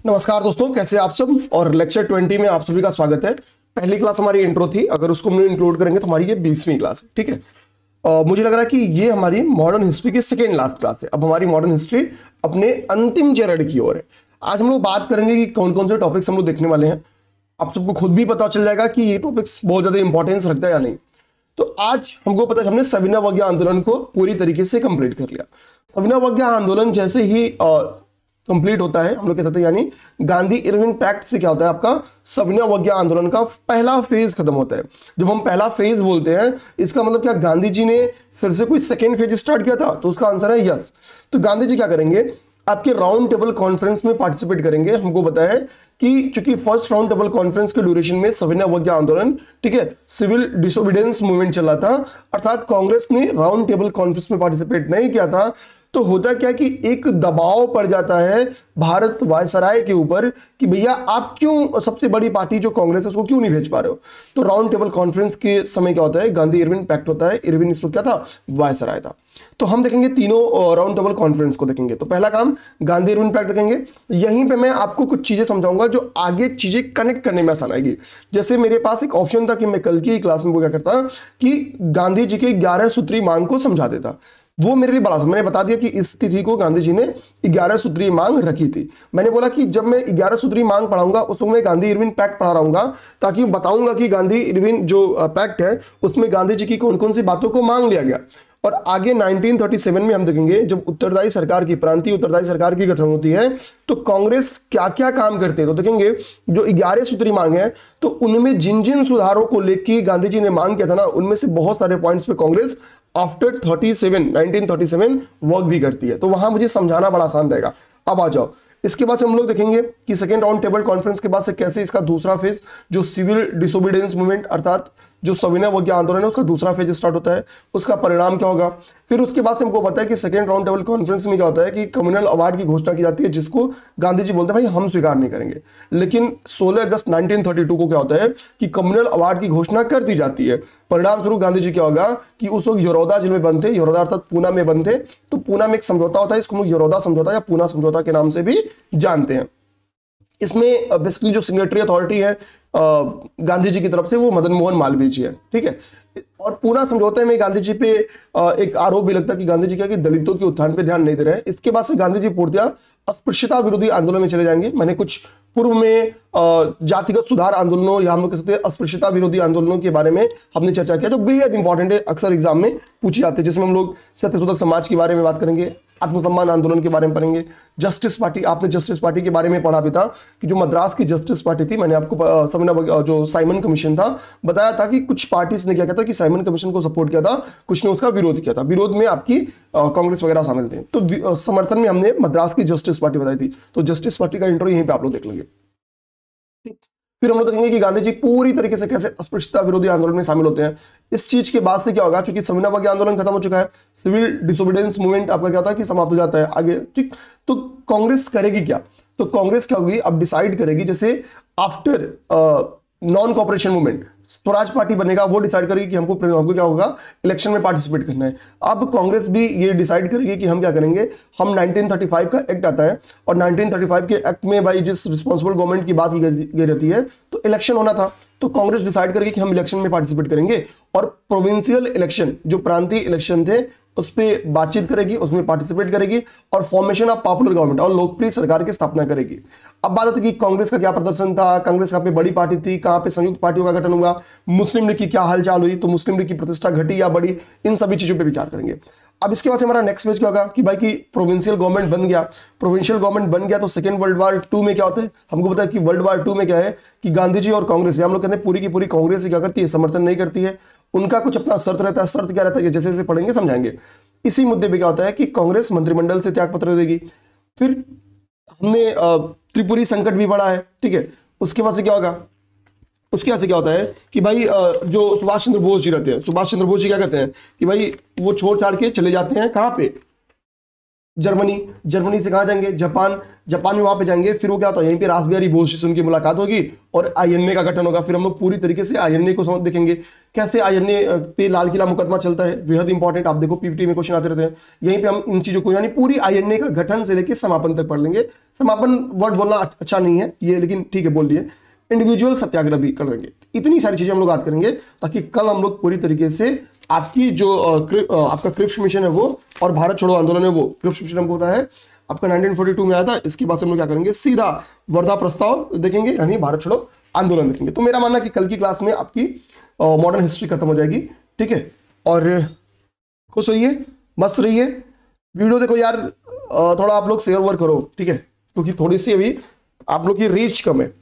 नमस्कार दोस्तों, कैसे आप सब। और लेक्चर 20 में आप सभी का स्वागत है। पहली क्लास हमारी इंट्रो थी, अगर उसको हम इंक्लूड करेंगे तो हमारी ये 20वीं क्लास है। ठीक है, मुझे लग रहा है कि ये हमारी मॉडर्न हिस्ट्री की सेकेंड लास्ट क्लास है। अब हमारी मॉडर्न हिस्ट्री अपने अंतिम चरण की ओर है। आज हम लोग बात करेंगे कि कौन कौन से टॉपिक्स हम लोग देखने वाले हैं। आप सबको खुद भी पता चल जाएगा कि ये टॉपिक्स बहुत ज्यादा इंपॉर्टेंस रखता है या नहीं। तो आज हमको पता है, हमने सविनय अवज्ञा आंदोलन को पूरी तरीके से कंप्लीट कर लिया। सविनय अवज्ञा आंदोलन जैसे ही कंप्लीट होता है, हम लोग कहते हैं यानी गांधी इरविन पैक्ट से क्या होता है, आपका सविनय अवज्ञा आंदोलन का पहला फेज खत्म होता है। जब हम पहला फेज बोलते हैं, इसका मतलब क्या, गांधी जी ने फिर से कोई सेकेंड फेज स्टार्ट किया था? तो उसका आंसर है यस। तो गांधी जी क्या करेंगे, आपके राउंड टेबल कॉन्फ्रेंस में पार्टिसिपेट करेंगे। हमको पता है कि चूंकि फर्स्ट राउंड टेबल कॉन्फ्रेंस के ड्यूरेशन में सविनय अवज्ञा आंदोलन, ठीक है, सिविल डिसोबीडियंस मूवमेंट चला था, अर्थात कांग्रेस ने राउंड टेबल कॉन्फ्रेंस में पार्टिसिपेट नहीं किया था। तो होता क्या कि एक दबाव पड़ जाता है भारत वायसराय के ऊपर कि भैया आप क्यों, सबसे बड़ी पार्टी जो कांग्रेस है उसको क्यों नहीं भेज पा रहे हो। तो राउंड टेबल कॉन्फ्रेंस के समय क्या होता है, गांधी इरविन पैक्ट होता है। इरविन इस वक्त क्या था, वायसराय था। तो हम देखेंगे तीनों राउंड टेबल कॉन्फ्रेंस को देखेंगे। तो पहला काम गांधी इरविन पैक्ट देखेंगे। यहीं पे मैं आपको कुछ चीजें समझाऊंगा जो आगे चीजें कनेक्ट करने में आसान आएगी। जैसे मेरे पास एक ऑप्शन था कि मैं कल की क्लास में वो क्या करता कि गांधी जी के 11 सूत्री मांग को समझा देता। वो मेरे लिए बड़ा था। मैंने बता दिया कि इस तिथि को गांधी जी ने 11 सूत्री मांग रखी थी। मैंने बोला कि जब मैं 11 सूत्री मांग पढ़ाऊंगा उस वक्त मैं गांधी इरविन पैक्ट पढ़ा रहूंगा, ताकि बताऊंगा कि गांधी इरविन जो पैक्ट है उसमें गांधी जी की कौन कौन सी बातों को मांग लिया गया। और आगे 1937 में हम देखेंगे, जब उत्तरदायी सरकार की, प्रांतीय उत्तरदायी सरकार की गठन होती है, तो कांग्रेस क्या क्या काम करते हैं। तो देखेंगे जो 11 सूत्री मांग है, तो उनमें जिन जिन सुधारों को लेकर गांधी जी ने मांग किया था ना, उनमें से बहुत सारे पॉइंट्स पे कांग्रेस आफ्टर 1937 वर्क भी करती है। तो वहां मुझे समझाना बड़ा आसान रहेगा। अब आ जाओ, इसके बाद से हम लोग देखेंगे कि सेकेंड राउंड टेबल कॉन्फ्रेंस के बाद से कैसे इसका दूसरा फेज, जो सिविल डिसोबीडियंस मूवमेंट अर्थात जो सविनय अवज्ञा आंदोलन है, उसका दूसरा फेज स्टार्ट होता है, उसका परिणाम क्या होगा। फिर उसके बाद से हमको पता है कि सेकेंड राउंड टेबल कॉन्फ्रेंस में क्या होता है कि कम्युनल अवार्ड की घोषणा की जाती है, जिसको गांधी जी बोलते हैं भाई हम स्वीकार नहीं करेंगे। लेकिन 16 अगस्त 1932 को क्या होता है कि कम्युनल अवार्ड की घोषणा कर दी जाती है। परिणाम स्वरूप गांधी जी क्या होगा कि उस वक्त यरोदा जेल में बंद थे, यरोदा अर्थात पूना में बंद थे। तो पूना में एक समझौता होता है, इसको हम यरोदा समझौता या पूना समझौता के नाम से भी जानते हैं। इसमें बेसिकली जो सिग्नेटरी अथॉरिटी है गांधी जी की तरफ से, वो मदन मोहन मालवीय जी है। ठीक है, और पूना समझौते में गांधी जी पे एक आरोप भी लगता है कि गांधी जी क्या कि दलितों के उत्थान पे ध्यान नहीं दे रहे हैं। इसके बाद से गांधी जी पूर्णतया अस्पृश्यता विरोधी आंदोलन में चले जाएंगे। मैंने कुछ पूर्व में जातिगत सुधार आंदोलनों या हम लोग कह सकते हैं अस्पृश्यता विरोधी आंदोलनों के बारे में हमने चर्चा किया, जो बेहद इंपॉर्टेंट है, अक्सर एग्जाम में पूछे जाते हैं। जिसमें हम लोग सत्यशोधक समाज के बारे में बात करेंगे, आत्मसम्मान आंदोलन के बारे में पढ़ेंगे, जस्टिस पार्टी, आपने जस्टिस पार्टी के बारे में पढ़ा भी था कि जो मद्रास की जस्टिस पार्टी थी, मैंने आपको सविनय जो साइमन कमीशन था बताया था कि कुछ पार्टीज ने क्या किया था कि साइमन कमीशन को सपोर्ट किया था, कुछ ने उसका विरोध किया था। विरोध में आपकी कांग्रेस वगैरह शामिल थे। तो समर्थन में हमने मद्रास की जस्टिस पार्टी बताई थी। तो जस्टिस पार्टी का इंट्रो यहीं पे आप लोग देख लेंगे। फिर हम लोग देखेंगे कि गांधी जी पूरी तरीके से कैसे अस्पृश्यता विरोधी आंदोलन में शामिल होते हैं। इस चीज के बाद से क्या होगा, क्योंकि सविनय अवज्ञा आंदोलन खत्म हो चुका है, सिविल डिसोबीडियंस मूवमेंट आपका क्या होता है कि समाप्त हो जाता है आगे। ठीक, तो कांग्रेस करेगी क्या, तो कांग्रेस क्या होगी, अब डिसाइड करेगी, जैसे after non cooperation movement Swaraj party बनेगा, वो डिसाइड करेगी कि हमको क्या होगा, इलेक्शन में पार्टिसिपेट करना है। अब कांग्रेस भी ये डिसाइड करेगी कि हम क्या करेंगे, हम 1935 का एक्ट आता है, और 1935 के एक्ट में भाई जिस रिस्पॉन्सिबल गवर्नमेंट की बात की गई रहती है, तो इलेक्शन होना था। तो कांग्रेस डिसाइड करेगी कि हम इलेक्शन में पार्टिसिपेट करेंगे, और प्रोविंशियल इलेक्शन, जो प्रांतीय इलेक्शन थे, उस पर बातचीत करेगी, उसमें पार्टिसिपेट करेगी, और फॉर्मेशन ऑफ पॉपुलर गवर्नमेंट और लोकप्रिय सरकार की स्थापना करेगी। अब बात होती है कि कांग्रेस का क्या प्रदर्शन था, कांग्रेस कहाँ पे बड़ी पार्टी थी, कहाँ पे संयुक्त पार्टियों का गठन हुआ, मुस्लिम लीग की क्या हालचाल हुई, तो मुस्लिम लीग की प्रतिष्ठा घटी या बढ़ी, इन सभी चीजों पे विचार करेंगे। अब इसके बाद से हमारा नेक्स्ट पेज क्या होगा कि भाई की प्रोविंशियल गवर्नमेंट बन गया। प्रोविंशियल गवर्नमेंट बन गया तो सेकेंड वर्ल्ड वार 2 में क्या होता है, हमको पता है कि वर्ल्ड वार 2 में क्या है कि गांधी जी और कांग्रेस, हम लोग कहते हैं पूरी की पूरी कांग्रेस ही क्या करती है, समर्थन नहीं करती है। उनका कुछ अपना शर्त रहता है। शर्त क्या रहता है, जैसे जैसे पढ़ेंगे समझाएंगे। इसी मुद्दे पे क्या होता है कि कांग्रेस मंत्रिमंडल से त्याग पत्र देगी। फिर हमने त्रिपुरी संकट भी पढ़ा है। ठीक है, उसके बाद से क्या होगा, उसके बाद से क्या होता है कि भाई जो सुभाष चंद्र बोस जी रहते हैं, सुभाष चंद्र बोस जी क्या कहते हैं कि भाई वो छोड़ छाड़ के चले जाते हैं कहाँ पे, जर्मनी, जर्मनी से कहाँ जाएंगे, जापान, जापान में वहां पे जाएंगे, फिर वो क्या होता है, यहीं पे रासबिहारी बोस से उनकी मुलाकात होगी और आईएनए का गठन होगा। फिर हम लोग पूरी तरीके से आईएनए को समझ देखेंगे, कैसे आईएनए पे लाल किला मुकदमा चलता है, बेहद इंपॉर्टेंट, आप देखो पीपीटी में क्वेश्चन आते रहते हैं। यहीं पे हम इन चीजों को, यानी पूरी आईएनए का गठन से लेकर समापन तक पढ़ लेंगे। समापन वर्ड बोलना अच्छा नहीं है ये, लेकिन ठीक है बोल दिए। इंडिविजुअल सत्याग्रह भी कर देंगे। इतनी सारी चीजें हम लोग बात करेंगे ताकि कल हम लोग पूरी तरीके से आपकी जो आपका क्रिप्स मिशन है वो और भारत छोड़ो आंदोलन है वो, क्रिप्स मिशन हमको होता है आपका 1942 में आया था। इसके बाद से हम लोग क्या करेंगे, सीधा वर्धा प्रस्ताव देखेंगे, यानी भारत छोड़ो आंदोलन देखेंगे। तो मेरा मानना है कि कल की क्लास में आपकी मॉडर्न हिस्ट्री खत्म हो जाएगी, ठीक है। और खुश रहिए, मस्त रहिए, वीडियो देखो यार, थोड़ा आप लोग शेयर वर्क करो, ठीक है, क्योंकि थोड़ी सी अभी आप लोग की रीच कम है।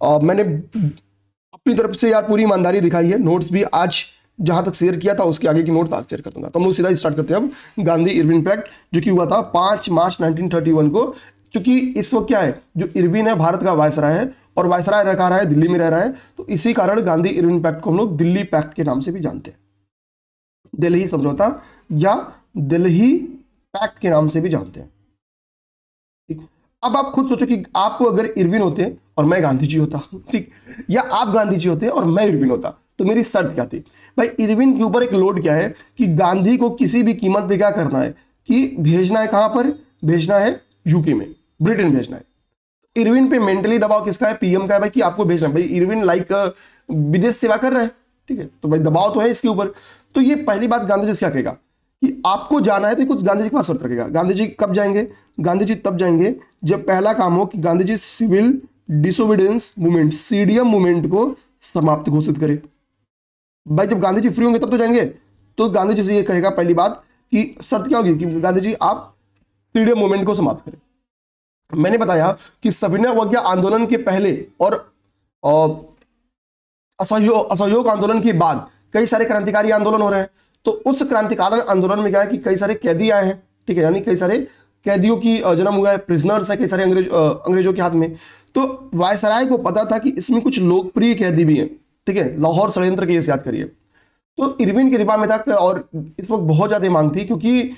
मैंने अपनी तरफ से यार पूरी ईमानदारी दिखाई है, नोट्स भी आज जहां तक शेयर किया था उसके आगे की नोट्स आज शेयर कर दूंगा। तो हम लोग सीधा स्टार्ट करते हैं अब गांधी इरविन पैक्ट, जो कि हुआ था 5 मार्च 1931 को। क्योंकि इस वक्त क्या है, जो इरविन है भारत का वायसराय है और वायसराय रह रहा है दिल्ली में रह रहा है, तो इसी कारण गांधी इरविन पैक्ट को हम लोग दिल्ली पैक्ट के नाम से भी जानते हैं, दिल्ली समझौता या दिल्ली पैक्ट के नाम से भी जानते हैं। ठीक, अब आप खुद सोचो कि आप अगर इरविन होते और मैं गांधी जी होता, ठीक, या आप गांधी जी होते और मैं इरविन होता, तो मेरी शर्त क्या थी भाई। इरविन के ऊपर एक लोड क्या है कि गांधी को किसी भी कीमत पे क्या करना है कि भेजना है, कहां पर भेजना है, यूके में, ब्रिटेन भेजना है। इरविन पे मेंटली दबाव किसका है, पीएम का है भाई, कि आपको भेजना है। भाई इरविन लाइक विदेश सेवा कर रहा है, ठीक है, तो भाई दबाव तो है इसके ऊपर। तो ये पहली बात गांधी जी क्या कहेगा कि आपको जाना है, तो कुछ गांधी जी के पास शर्त रखेगा। गांधी जी कब जाएंगे, गांधी जी तब जाएंगे जब पहला काम हो कि Gandhi ji civil disobedience movement, CDM movement को समाप्त घोषित करे। भाई जब गांधी जी फ्री होंगे तब तो जाएंगे। तो गांधी जी से ये कहेगा पहली बात कि शर्त क्या होगी कि गांधी जी आप सीडीएम मूवमेंट को समाप्त करें। मैंने बताया कि सविनय अवज्ञा आंदोलन के पहले और असहयोग आंदोलन के बाद कई सारे क्रांतिकारी आंदोलन हो रहे हैं। तो उस क्रांतिकारी आंदोलन में क्या है कि कई सारे कैदी आए हैं, ठीक है, यानी कई सारे कैदियों की जन्म हुआ है, प्रिजनर्स है कई सारे अंग्रेजों के हाथ में। तो वायसराय को पता था कि इसमें कुछ लोकप्रिय कैदी भी हैं, ठीक है, लाहौर षड्यंत्र की याद करिए। तो इरविन के दिमाग में था, और इस वक्त बहुत ज्यादा मांग थी, क्योंकि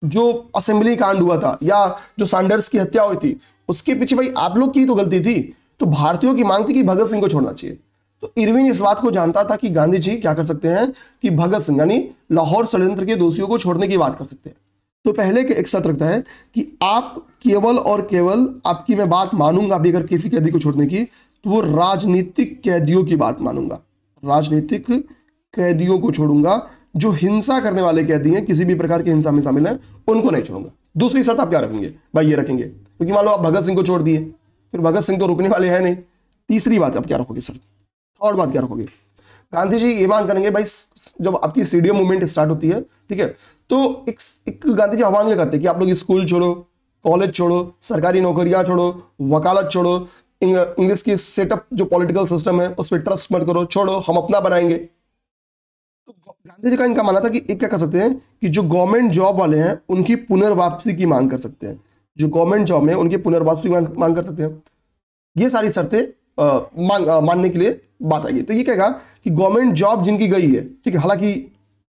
जो असेंबली कांड हुआ था या जो सैंडर्स की हत्या हुई थी उसके पीछे भाई आप लोग की तो गलती थी। तो भारतीयों की मांग थी कि भगत सिंह को छोड़ना चाहिए। तो इरविन इस बात को जानता था कि गांधी जी क्या कर सकते हैं कि भगत सिंह यानी लाहौर षड्यंत्र के दोषियों को छोड़ने की बात कर सकते हैं। तो पहले के एक शर्त रखता है कि आप केवल और केवल, आपकी मैं बात मानूंगा भी अगर किसी कैदी को छोड़ने की, तो वो राजनीतिक कैदियों की बात मानूंगा, राजनीतिक कैदियों को छोड़ूंगा। जो हिंसा करने वाले कैदी हैं, किसी भी प्रकार की हिंसा में शामिल हैं, उनको नहीं छोड़ूंगा। दूसरी शर्त आप क्या रखेंगे भाई, ये रखेंगे, क्योंकि मान लो आप भगत सिंह को छोड़ दिए, फिर भगत सिंह तो रुकने वाले हैं नहीं। तीसरी बात आप क्या रखोगे सर, थर्ड बात क्या रखोगे, गांधी जी ये मांग करेंगे भाई जब आपकी सीडीएम मूवमेंट स्टार्ट होती है, ठीक है, तो एक गांधी जी आह्वान क्या करते हैं कि आप लोग स्कूल छोड़ो, कॉलेज छोड़ो, सरकारी नौकरियां छोड़ो, वकालत छोड़ो, इंग्लिश की सेटअप जो पॉलिटिकल सिस्टम है उस पर ट्रस्ट मत करो, छोड़ो, हम अपना बनाएंगे। तो गांधी जी का इनका मानना था कि एक क्या कर सकते हैं कि जो गवर्नमेंट जॉब वाले हैं उनकी पुनर्वापसी की मांग कर सकते हैं, जो गवर्नमेंट जॉब में उनकी पुनर्वापसी की मांग कर सकते हैं। ये सारी शर्तें मानने के लिए बात आएगी। तो ये कहेगा कि गवर्नमेंट जॉब जिनकी गई है, ठीक है, हालांकि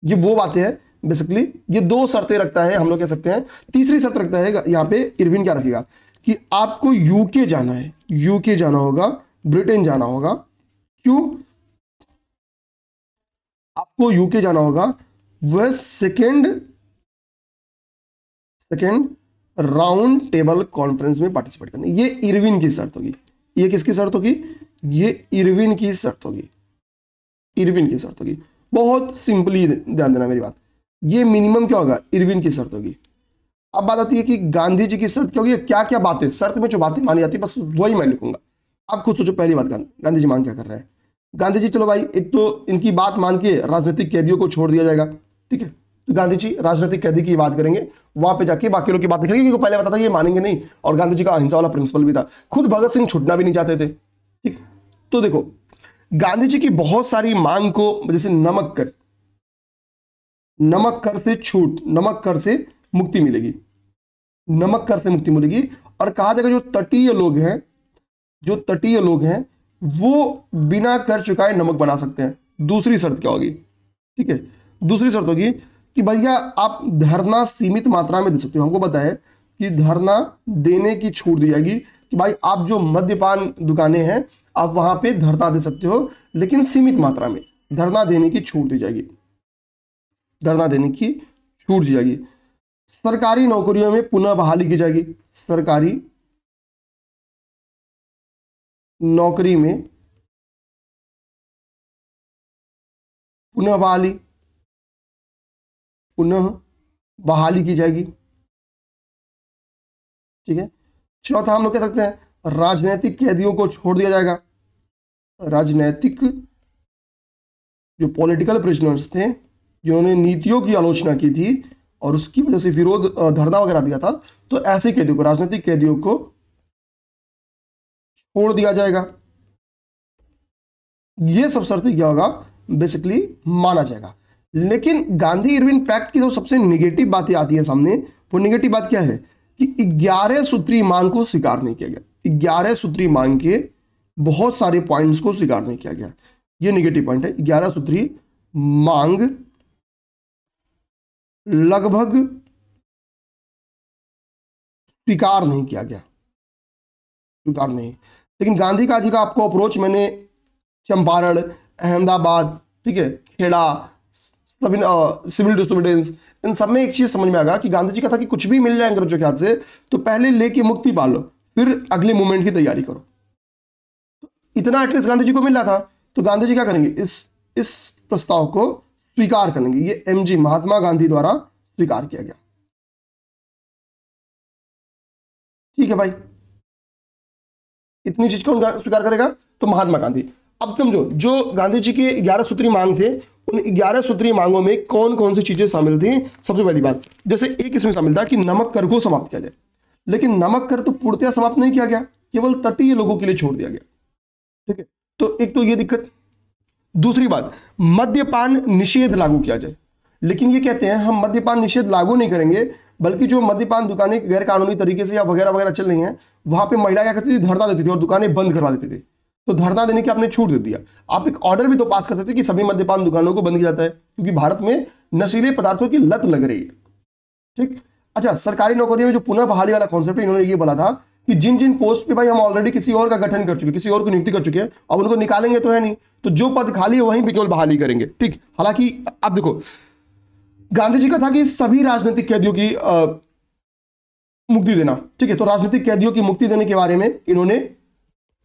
ये वो बातें हैं बेसिकली, ये दो शर्तें रखता है, हम लोग कह सकते हैं। तीसरी शर्त रखता है यहाँ पे इरविन क्या रखेगा कि आपको यूके जाना है, यूके जाना होगा, ब्रिटेन जाना होगा। क्यों आपको यूके जाना होगा, वह सेकेंड राउंड टेबल कॉन्फ्रेंस में पार्टिसिपेट करने। ये इरविन की शर्त होगी। ये किसकी शर्त होगी, ये इरविन की शर्त होगी, इरविन की शर्त होगी। बहुत सिंपली ध्यान देना मेरी बात, ये मिनिमम क्या होगा, इरविन की शर्त होगी। अब बात आती है कि गांधी जी की शर्त क्या होगी, क्या क्या बातें शर्त में जो बातें मानी जाती है बस वही मैं लिखूंगा। आप खुद सोचो, पहली बात गांधी जी मांग क्या कर रहे हैं। गांधी जी चलो भाई, एक तो इनकी बात मान के राजनीतिक कैदियों को छोड़ दिया जाएगा, ठीक है, तो गांधी जी राजनीतिक कैदी की बात करेंगे, वहां पे जाके बाकी लोग की बात करेंगे, क्योंकि पहले बताता ये मानेंगे नहीं। और गांधी जी का अहिंसा वाला प्रिंसिपल भी था, खुद भगत सिंह छुटना भी नहीं चाहते थे, ठीक। तो देखो गांधी जी की बहुत सारी मांग को, जैसे नमक कर से छूट, नमक कर से मुक्ति मिलेगी, नमक कर से मुक्ति मिलेगी। और कहा जाएगा जो तटीय लोग हैं वो बिना कर चुकाए नमक बना सकते हैं। दूसरी शर्त क्या होगी, ठीक है, दूसरी शर्त होगी कि भैया आप धरना सीमित मात्रा में दे सकते हो। हमको पता है कि धरना देने की छूट दी जाएगी कि भाई आप जो मद्यपान दुकानें हैं आप वहां पे धरना दे सकते हो, लेकिन सीमित मात्रा में धरना देने की छूट दी जाएगी, धरना देने की छूट दी जाएगी। सरकारी नौकरियों में पुनः बहाली की जाएगी, सरकारी नौकरी में पुनः बहाली की जाएगी। ठीक है। चौथा हम लोग कह सकते हैं राजनीतिक कैदियों को छोड़ दिया जाएगा। राजनीतिक जो पॉलिटिकल प्रिजनर्स थे जिन्होंने नीतियों की आलोचना की थी और उसकी वजह से विरोध धरना वगैरह दिया था, तो ऐसे कैदियों को, राजनीतिक कैदियों को छोड़ दिया जाएगा। ये सब शर्तें क्या होगा, बेसिकली माना जाएगा। लेकिन गांधी इरविन पैक्ट की जो सबसे नेगेटिव बातें आती है सामने, वो नेगेटिव बात क्या है कि 11 सूत्री मांग को स्वीकार नहीं किया गया। 11 सूत्री मांग के बहुत सारे पॉइंट्स को स्वीकार नहीं किया गया। ये नेगेटिव पॉइंट है। 11 सूत्री मांग लगभग स्वीकार नहीं किया गया, स्वीकार नहीं। लेकिन गांधी का जी का आपको अप्रोच मैंने चंपारण, अहमदाबाद, ठीक है, खेड़ा, सिविल डिसोबीडियंस, इन सब में एक चीज समझ में आ गया कि गांधी जी का था कि कुछ भी मिल जाए अंग्रेजों के हाथ से तो पहले लेके मुक्ति पाल लो, फिर अगले मूवमेंट की तैयारी करो। तो इतना एटलीस्ट गांधी जी को मिल रहा था, तो गांधी जी क्या करेंगे, इस प्रस्ताव को स्वीकार करेंगे। ये एमजी महात्मा गांधी द्वारा स्वीकार किया गया। ठीक है भाई, इतनी चीज कौन स्वीकार करेगा, तो महात्मा गांधी। अब समझो जो गांधी जी के 11 सूत्री मांग थे, उन 11 सूत्री मांगों में कौन कौन सी चीजें शामिल थी। सबसे पहली बात, जैसे एक इसमें शामिल था कि नमक कर को समाप्त किया जाए, लेकिन नमक कर तो पूर्णतः समाप्त नहीं किया गया, केवल तटीय लोगों के लिए छोड़ दिया गया। ठीक है, तो एक तो ये दिक्कत। दूसरी बात, मद्यपान निषेध लागू किया जाए, लेकिन ये कहते हैं हम मद्यपान निषेध लागू नहीं करेंगे, बल्कि जो मद्यपान दुकानें गैर कानूनी तरीके से या वगैरह वगैरह चल रही हैं, वहां पे महिला क्या करती थी, धरना देती थी और दुकानें बंद करवा देती थी। तो धरना देने की आपने छूट दे दिया। आप एक ऑर्डर भी तो पास कर सकते थे कि सभी मद्यपान दुकानों को बंद किया जाता है, क्योंकि भारत में नशीले पदार्थों की लत लग रही है। ठीक। अच्छा, सरकारी नौकरियों में जो पुनः बहाली वाला कॉन्सेप्ट है, इन्होंने ये बोला था कि जिन जिन पोस्ट पे भाई हम ऑलरेडी किसी और का गठन कर चुके, किसी और को नियुक्ति कर चुके हैं, अब उनको निकालेंगे तो है नहीं, तो जो पद खाली है वहीं पे केवल बहाली करेंगे। ठीक। हालांकि आप देखो, गांधी जी का था कि सभी राजनीतिक कैदियों की मुक्ति देना। ठीक है, तो राजनीतिक कैदियों की मुक्ति देने के बारे में इन्होंने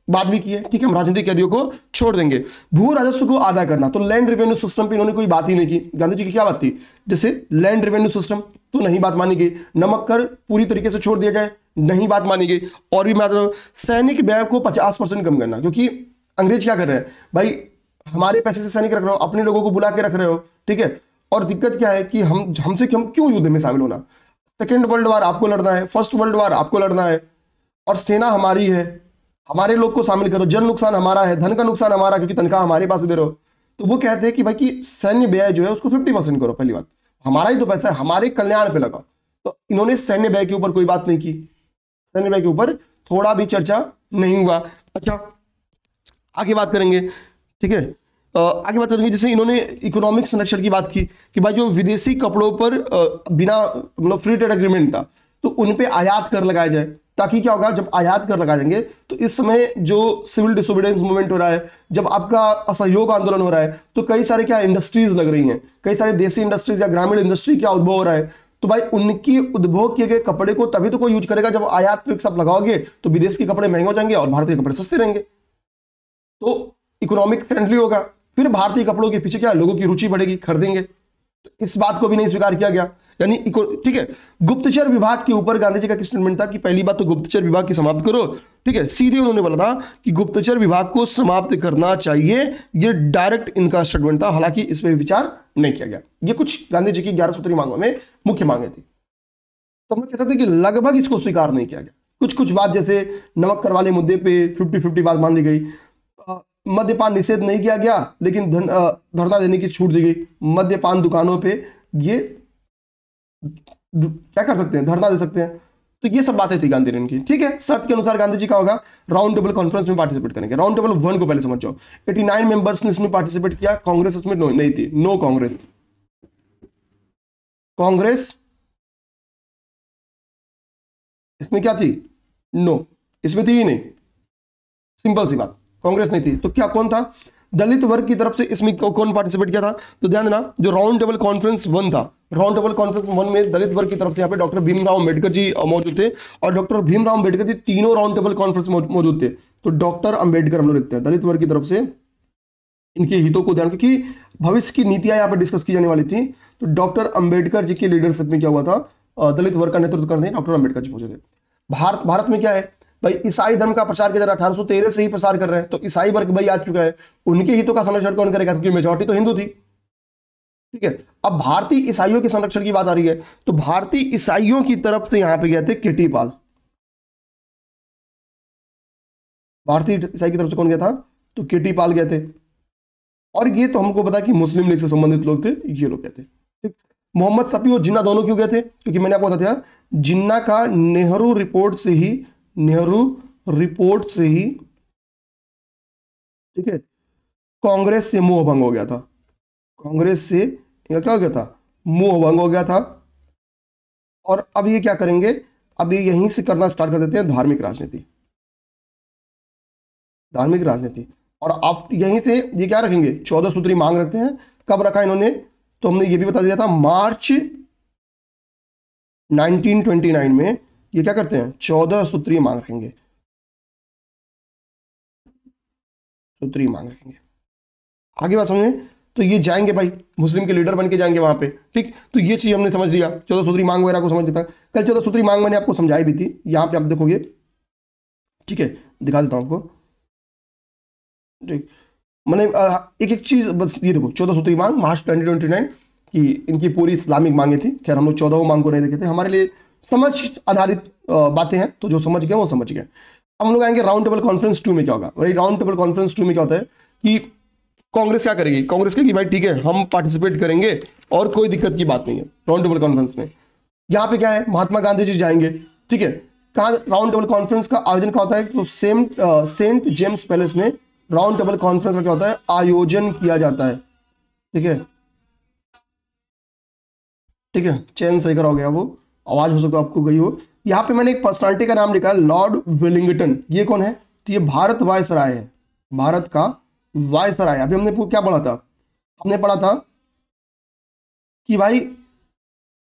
बात भी की है। ठीक है, हम राजनीतिक कैदियों को छोड़ देंगे। भू राजस्व को आदा करना, तो लैंड रेवेन्यू सिस्टम पे इन्होंने कोई बात ही नहीं की। गांधी जी की क्या बात थी, जैसे लैंड रेवेन्यू सिस्टम तो नहीं बात मानी गई, नमक कर पूरी तरीके से छोड़ दिया जाए, नहीं बात मानी गई। और भी मतलब सैनिक व्यय को 50% कम करना, क्योंकि अंग्रेज क्या कर रहे हैं भाई, हमारे पैसे से सैनिक रख रहे हो, अपने लोगों को बुला के रख रहे हो। ठीक है, और दिक्कत क्या है कि हम क्यों युद्ध में शामिल होना, सेकेंड वर्ल्ड वार आपको लड़ना है, फर्स्ट वर्ल्ड वार आपको लड़ना है, और सेना हमारी है, हमारे लोग को शामिल करो, जन नुकसान हमारा है, धन का नुकसान हमारा, क्योंकि तनख्वाह हमारे पास दे रहे हो। तो वो कहते हैं कि भाई कि सैन्य व्यय जो है उसको 50% करो। पहली बात, हमारा ही तो पैसा है, हमारे कल्याण पे लगा। तो इन्होंने सैन्य व्यय के ऊपर कोई बात नहीं की, सैन्य व्यय के ऊपर थोड़ा भी चर्चा नहीं हुआ। अच्छा, आगे बात करेंगे। ठीक है, आगे बात करेंगे, जैसे इन्होंने इकोनॉमिक संरक्षण की बात की कि भाई जो विदेशी कपड़ों पर बिना मतलब फ्री ट्रेड एग्रीमेंट था, तो उन पे आयात कर लगाया जाए, ताकि क्या होगा, जब आयात कर लगा देंगे तो इस समय जो सिविल डिसोबीडियंस मूवमेंट हो रहा है, जब आपका असहयोग आंदोलन हो रहा है, तो कई सारे क्या इंडस्ट्रीज लग रही हैं, कई सारे देसी इंडस्ट्रीज या ग्रामीण इंडस्ट्री क्या उद्भव हो रहा है। तो भाई उनकी उद्भव किए गए कपड़े को तभी तो कोई यूज करेगा जब आयात टैक्स आप लगाओगे, तो विदेश के कपड़े महंगे हो जाएंगे और भारतीय कपड़े सस्ते रहेंगे, तो इकोनॉमिक फ्रेंडली होगा। फिर भारतीय कपड़ों के पीछे क्या लोगों की रुचि बढ़ेगी, खरीदेंगे। तो इस बात को भी नहीं स्वीकार किया गया, यानी ठीक है। गुप्तचर विभाग के ऊपर गांधी जी का स्टेटमेंट था कि पहली बात तो गुप्तचर विभाग की समाप्त करो। ठीक है, सीधे उन्होंने बोला था कि गुप्तचर विभाग को समाप्त करना चाहिए, ये डायरेक्ट इनका स्टेटमेंट था। हालांकि इस पर विचार नहीं किया गया। ये कुछ गांधी जी की 11 सूत्री मांगों में मुख्य मांगे थी। तो हम कह सकते हैं कि लगभग इसको स्वीकार नहीं किया गया। कुछ कुछ बात, जैसे नमक कर वाले मुद्दे पे 50-50 बात मान ली गई, मद्यपान निषेध नहीं किया गया, लेकिन धरना देने की छूट दी गई। मद्यपान दुकानों पे ये क्या कर सकते हैं, धरना दे सकते हैं। तो ये सब बातें थी गांधी जी की। ठीक है, शर्त के अनुसार गांधी जी का होगा राउंड टेबल कॉन्फ्रेंस में पार्टिसिपेट करेंगे। राउंड टेबल 1 को पहले समझ जाओ। 89 मेंबर्स ने इसमें पार्टिसिपेट किया, कांग्रेस उसमें नहीं थी, नो कांग्रेस। कांग्रेस इसमें क्या थी? नो, इसमें थी ही नहीं, सिंपल सी बात, कांग्रेस नहीं थी। तो क्या कौन था? दलित वर्ग की तरफ से इसमें कौन पार्टिसिपेट किया था? तो ध्यान देना, जो राउंड टेबल कॉन्फ्रेंस 1 था, राउंड टेबल कॉन्फ्रेंस 1 में दलित वर्ग की तरफ से यहाँ पे डॉक्टर भीमराव अंबेडकर जी मौजूद थे, और डॉक्टर भीमराव अंबेडकर जी तीनों राउंड टेबल कॉन्फ्रेंस मौजूद थे। तो डॉक्टर अंबेडकर हम लोग लिखते हैं दलित वर्ग की तरफ से, इनके हितों को ध्यान, क्योंकि भविष्य की नीतियां यहाँ पे डिस्कस की जाने वाली थी। तो डॉक्टर अंबेडकर जी की लीडरशिप में क्या हुआ था? दलित वर्ग का नेतृत्व करने डॉक्टर अंबेडकर जी पहुंचे थे। भारत में क्या है भाई, ईसाई धर्म का प्रचार किया जा रहा है, 1813 से ही प्रसार कर रहे हैं। तो ईसाई वर्ग भाई आ चुका है, उनके हितों का संरक्षण कौन करेगा? क्योंकि मेजॉरिटी तो हिंदू थी, ठीक है। अब भारतीय ईसाइयों के संरक्षण की बात आ रही है, तो भारतीय ईसाइयों की तरफ से यहां पे गए थे केटी पाल। भारतीय ईसाई की तरफ से कौन गया था? तो केटी पाल गए थे। और ये तो हमको पता कि मुस्लिम लीग से संबंधित लोग थे, ये लोग गए थे, ठीक। मोहम्मद शफी और जिन्ना दोनों क्यों गए थे? क्योंकि मैंने आपको बताया जिन्ना का नेहरू रिपोर्ट से ही, ठीक है, कांग्रेस से मोह भंग हो गया था। कांग्रेस से इनका क्या हो गया था? मोह भंग हो गया था। और अब ये क्या करेंगे? अब ये यहीं से करना स्टार्ट कर देते हैं धार्मिक राजनीति। और आप यहीं से ये क्या रखेंगे? 14 सूत्री मांग रखते हैं। कब रखा इन्होंने? तो हमने ये भी बता दिया था, मार्च 1929 में ये क्या करते हैं? 14 सूत्री मांग रखेंगे, आगे बात समझे। तो ये जाएंगे भाई, मुस्लिम के लीडर बन के जाएंगे वहां पे, ठीक। तो ये चीज हमने समझ लिया, 14 सूत्री मांग वगैरह को समझ लिया था। कल 14 सूत्री मांग मैंने आपको समझाई भी थी, यहां पे आप देखोगे, ठीक है, दिखा देता हूं आपको, ठीक। मैंने एक एक चीज बस ये देखो, 14 सूत्री मांग मार्च 2029 की इनकी पूरी इस्लामिक मांगे थी। खैर हम लोग 14 मांग को नहीं देखे थे, हमारे लिए समझ आधारित बातें हैं, तो जो समझ गए वो समझ गए। हम लोग आएंगे राउंड टेबल कॉन्फ्रेंस 2 में क्या होगा। भाई राउंड टेबल कॉन्फ्रेंस 2 में क्या होता है कि कांग्रेस क्या करेगी? कांग्रेस कहेगी भाई ठीक है हम पार्टिसिपेट करेंगे और कोई दिक्कत की बात नहीं है। राउंड टेबल कॉन्फ्रेंस में यहाँ पे क्या है, महात्मा गांधी जी जाएंगे, ठीक है। कहाँ राउंड टेबल कॉन्फ्रेंस का आयोजन क्या होता है? तो सेंट जेम्स पैलेस में राउंड टेबल कॉन्फ्रेंस का क्या होता है? आयोजन किया जाता है, ठीक है, ठीक है। चैन सही करा हो गया, वो आवाज हो सकता आपको गई हो। यहाँ पे मैंने एक पर्सनालिटी का नाम लिखा है, लॉर्ड वेलिंगटन। ये कौन है? तो ये भारत वायसराय है, भारत का वायसराय। अभी हमने क्या पढ़ा था? हमने पढ़ा था कि भाई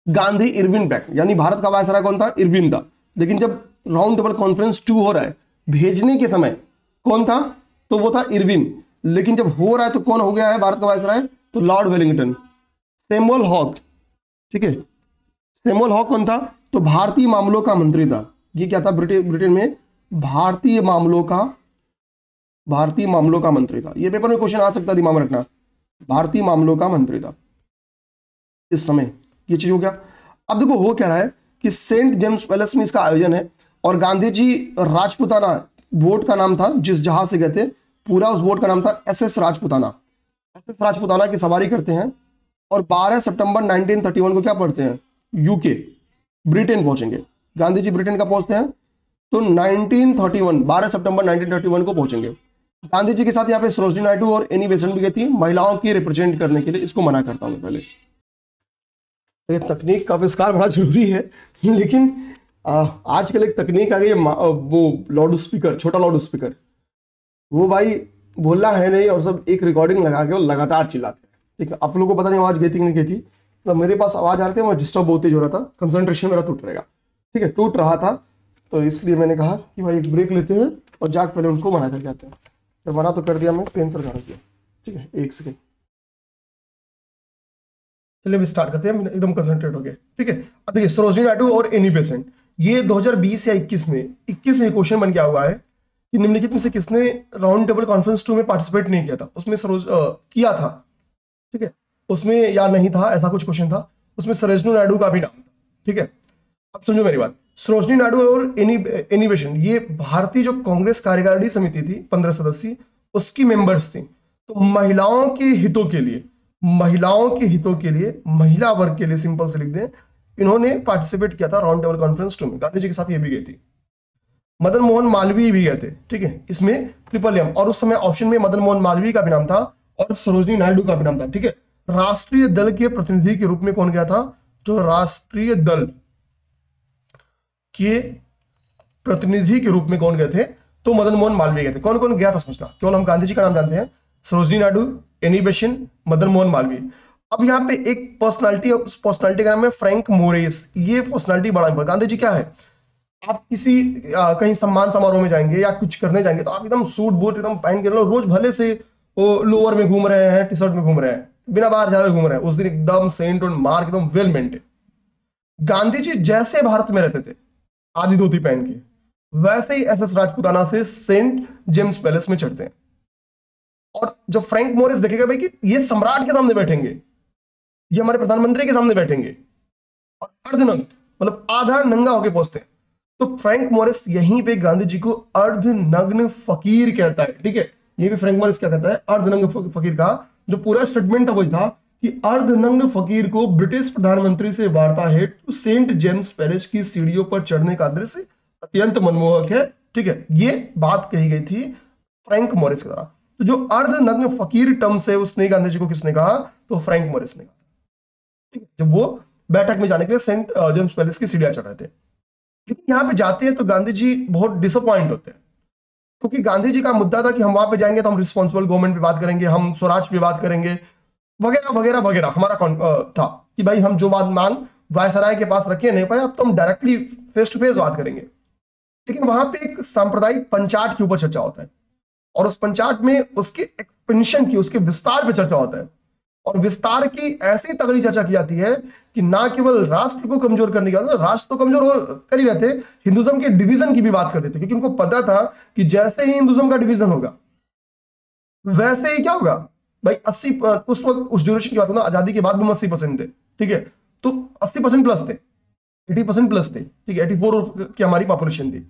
गांधी इरविन पैक्ट, यानी भारत का वायसराय कौन था? इरविन था। लेकिन जब राउंड टेबल कॉन्फ्रेंस 2 हो रहा है, भेजने के समय कौन था? तो वो था इरविन। लेकिन जब हो रहा है तो कौन हो गया है भारत का वायसराय? तो लॉर्ड वेलिंगटन। सैमुअल हॉक, ठीक है, सैमुअल हॉक कौन था? तो भारतीय मामलों का मंत्री था। ये क्या था? ब्रिटेन में भारतीय मामलों का मंत्री था। ये पेपर में क्वेश्चन आ सकता है, दिमाग में रखना, भारतीय मामलों का मंत्री था इस समय। ये चीज हो गया। अब देखो हो क्या रहा है कि सेंट जेम्स पैलेस में इसका आयोजन है, और गांधी जी राजपुताना बोट का नाम था जिस जहाज से गए थे, पूरा उस बोट का नाम था SS राजपुताना। SS राजपुताना की सवारी करते हैं और 12 सितंबर 1931 को क्या पढ़ते हैं? यूके, ब्रिटेन पहुंचेंगे। गांधी जी ब्रिटेन का पहुंचते हैं तो 1931 12 सितंबर 1931 को पहुंचेंगे। गांधी जी के साथ यहाँ पे सरोजिनी नायडू और एनी बेसेंट भी गई थी, महिलाओं की रिप्रेजेंट करने के लिए। इसको मना करता हूं पहले, ये तकनीक का आविष्कार बड़ा जरूरी है, लेकिन आजकल एक तकनीक आ गई है, वो लाउड स्पीकर, छोटा लाउड स्पीकर, वो भाई बोलना है नहीं और सब एक रिकॉर्डिंग लगा के वो लगातार चिल्लाते हैं, ठीक है। आप लोगों को पता नहीं आवाज गई थी कि नहीं गई थी, तो मेरे पास आवाज आ रही थी, मैं डिस्टर्ब होती हो रहा था, कंसंट्रेशन मेरा टूट रहेगा, ठीक है, टूट रहा था। तो इसलिए मैंने कहा कि भाई एक ब्रेक लेते हैं और जाके पहले उनको मना करके आते हैं। तो मना तो कर दिया, मैं पेन सर कर दिया, ठीक है, एक सेकेंड। चलिए अभी स्टार्ट करते हैं, एकदम कंसंट्रेट हो गए, ठीक है। अब देखिए सरोजिनी नायडू और एनी बेसेंट, ये 2020 या 21 में क्वेश्चन बन गया हुआ है कि निम्नलिखित में से किसने राउंड टेबल कॉन्फ्रेंस 2 में पार्टिसिपेट नहीं किया था? उसमें किया था, ठीक है, उसमें या नहीं था, ऐसा कुछ क्वेश्चन था। उसमें सरोजिनी नायडू का भी नाम था, ठीक है। अब समझो मेरी बात, सरोजिनी नायडू और एनी बेसेंट ये भारतीय जो कांग्रेस कार्यकारिणी समिति थी 15 सदस्यीय, उसकी मेंबर्स थी। तो महिलाओं के हितों के लिए, महिला वर्ग के लिए सिंपल से लिख दें, इन्होंने पार्टिसिपेट किया था राउंड टेबल कॉन्फ्रेंस 2 में। गांधी जी के साथ ये भी गई थी, मदन मोहन मालवीय भी गए थे, ठीक है, इसमें ट्रिपल एम। और उस समय ऑप्शन में मदन मोहन मालवीय का भी नाम था और सरोजिनी नायडू का भी नाम था, ठीक है। राष्ट्रीय दल के प्रतिनिधि के रूप में कौन गया था? तो राष्ट्रीय दल के प्रतिनिधि के रूप में कौन गए थे? तो मदन मोहन मालवीय गए थे। कौन कौन गया था सोचना, केवल हम गांधी जी का नाम जानते हैं, सरोजिनी नायडू, एनी बेसेंट, मदन मोहन मालवीय। अब यहाँ पे एक पर्सनालिटी, उस पर्सनालिटी का नाम है फ्रैंक मोरिस। ये पर्सनालिटी बड़ा इंपॉर्टेंट। गांधी जी क्या है, आप किसी कहीं सम्मान समारोह में जाएंगे या कुछ करने जाएंगे तो आप एकदम सूट बूट एकदम पहन के, रोज भले से वो लोअर में घूम रहे हैं, टी शर्ट में घूम रहे हैं, बिना बाहर जा रहे घूम रहे हैं, उस दिन एकदम सेंट और मार्क एकदम वेल मेंटेन। गांधी जी जैसे भारत में रहते थे आधी धोती पहन के, वैसे ही एसएस राजपूताना से सेंट जेम्स पैलेस में चढ़ते हैं। और जब फ्रैंक मोरिस देखेगा भाई कि ये सम्राट के सामने बैठेंगे, ये हमारे प्रधानमंत्री के सामने बैठेंगे और अर्धनग्न मतलब आधा नंगा होके पहुंचते हैं, तो फ्रैंक मोरिस यहीं पे गांधी जी को अर्धनग्न फकीर कहता है। ठीक है, ये भी फ्रैंक मोरिस क्या कहता है, अर्धनग्न फकीर का जो पूरा स्टेटमेंट था वो था कि अर्धनग्न फकीर को ब्रिटिश प्रधानमंत्री से वार्ता हेतु सेंट जेम्स पैलेस की सीढ़ियों पर चढ़ने का दृश्य अत्यंत मनमोहक है। ठीक है, ये बात कही गई थी फ्रैंक मोरिस के द्वारा। तो जो अर्धनग्न फकीर टर्म से उसने गांधी जी को किसने कहा, तो फ्रैंक मोरिस ने कहा। ठीक है, जब वो बैठक में जाने के लिए सेंट जेम्स पैलेस की सीढ़ियां चढ़ रहे थे। लेकिन यहां पे जाते हैं तो गांधी जी बहुत डिसअपॉइंट होते हैं, क्योंकि गांधी जी का मुद्दा था कि हम वहां पे जाएंगे तो हम रिस्पॉन्सिबल गवर्नमेंट पे बात करेंगे, हम स्वराज पे बात करेंगे, वगैरह वगैरह वगैरह। हमारा था कि भाई हम जो बात मांग वायसराय के पास रखे नहीं पाए, अब तो हम डायरेक्टली फेस टू फेस बात करेंगे। लेकिन वहां पे एक सांप्रदायिक पंचाट के ऊपर चर्चा होता है, और उस पंचाट में उसके एक्सपेंशन की, उसके विस्तार पे चर्चा होता है। और विस्तार की ऐसी तगड़ी चर्चा की जाती है कि ना केवल राष्ट्र को कमजोर करने की बात, राष्ट्र तो कमजोर कर ही रहते, हिंदुज्म के डिवीजन की भी बात करते थे, क्योंकि उनको पता था कि जैसे ही हिंदुज्म का डिवीजन होगा वैसे ही क्या होगा भाई, 80 उस वक्त उस ड्यूरेशन की बात होना, आजादी के बाद भी 80% थे। ठीक है, तो 80% प्लस थे, 80% प्लस थे। ठीक है, 84 की हमारी पॉपुलेशन थी।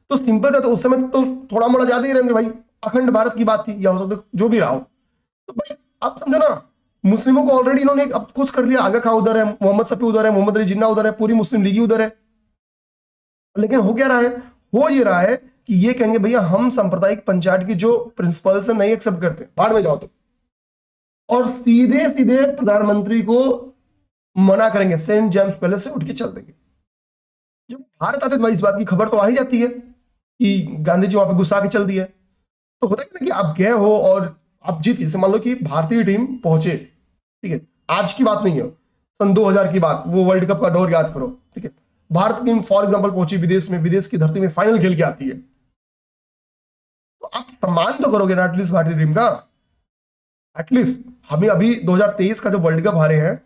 तो सिंपल था, तो उस समय तो थोड़ा मोड़ा ज्यादा ही रहेंगे भाई, अखंड भारत की बात थी, या हो सकता जो भी रहा हो। तो भाई आप समझो ना, मुस्लिमों को ऑलरेडी इन्होंने अब कुछ कर लिया, आगा खां उधर है, मोहम्मद सफी उधर है, मोहम्मद अली जिन्ना उधर है, पूरी मुस्लिम लीग उधर है। लेकिन हो क्या रहा है, हो ये रहा है कि ये कहेंगे भैया हम सांप्रदायिक पंचायत की जो प्रिंसिपल्स है नहीं एक्सेप्ट करते, बाहर में जाओ तो, और सीधे सीधे प्रधानमंत्री को मना करेंगे, सेंट जेम्स पैलेस से उठ के चल देंगे। जब भारत आते तो भाई इस बात की खबर तो आ ही जाती है कि गांधी जी वहां पे गुस्सा के चल दिए। तो होता है ना कि आप गए हो और आप जीत, जैसे मान लो कि भारतीय टीम पहुंचे, ठीक है, आज की बात नहीं है, सन 2000 की बात, वो वर्ल्ड कप का दौर याद करो। ठीक है, भारत टीम फॉर एग्जांपल पहुंची विदेश में, विदेश की धरती में फाइनल खेल के आती है, तो आप सम्मान तो करोगे ना एटलीस्ट भारतीय टीम का। एटलीस्ट हमें अभी 2023 का जो वर्ल्ड कप हारे हैं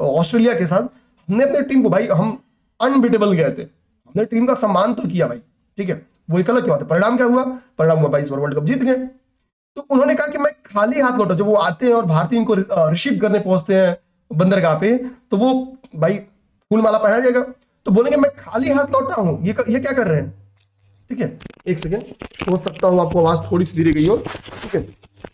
ऑस्ट्रेलिया के साथ, हमने अपनी टीम को भाई, हम अनबीटेबल गए थे, हमने टीम का सम्मान तो किया भाई। ठीक है, वो एक अलग की बात है। परिणाम क्या हुआ, परिणाम हुआ भाई इस बार वर्ल्ड कप जीत गए। तो उन्होंने कहा कि मैं खाली हाथ लौटा, जब वो आते हैं और भारतीय इनको रिसीव करने पहुंचते हैं बंदरगाह पे, तो वो भाई फूल माला पहना जाएगा, तो बोलेंगे मैं खाली हाथ लौटा हूं, ये क्या कर रहे हैं। ठीक है, एक सेकेंड, हो सकता हो आपको आवाज थोड़ी सी धीरे गई हो। ठीक है,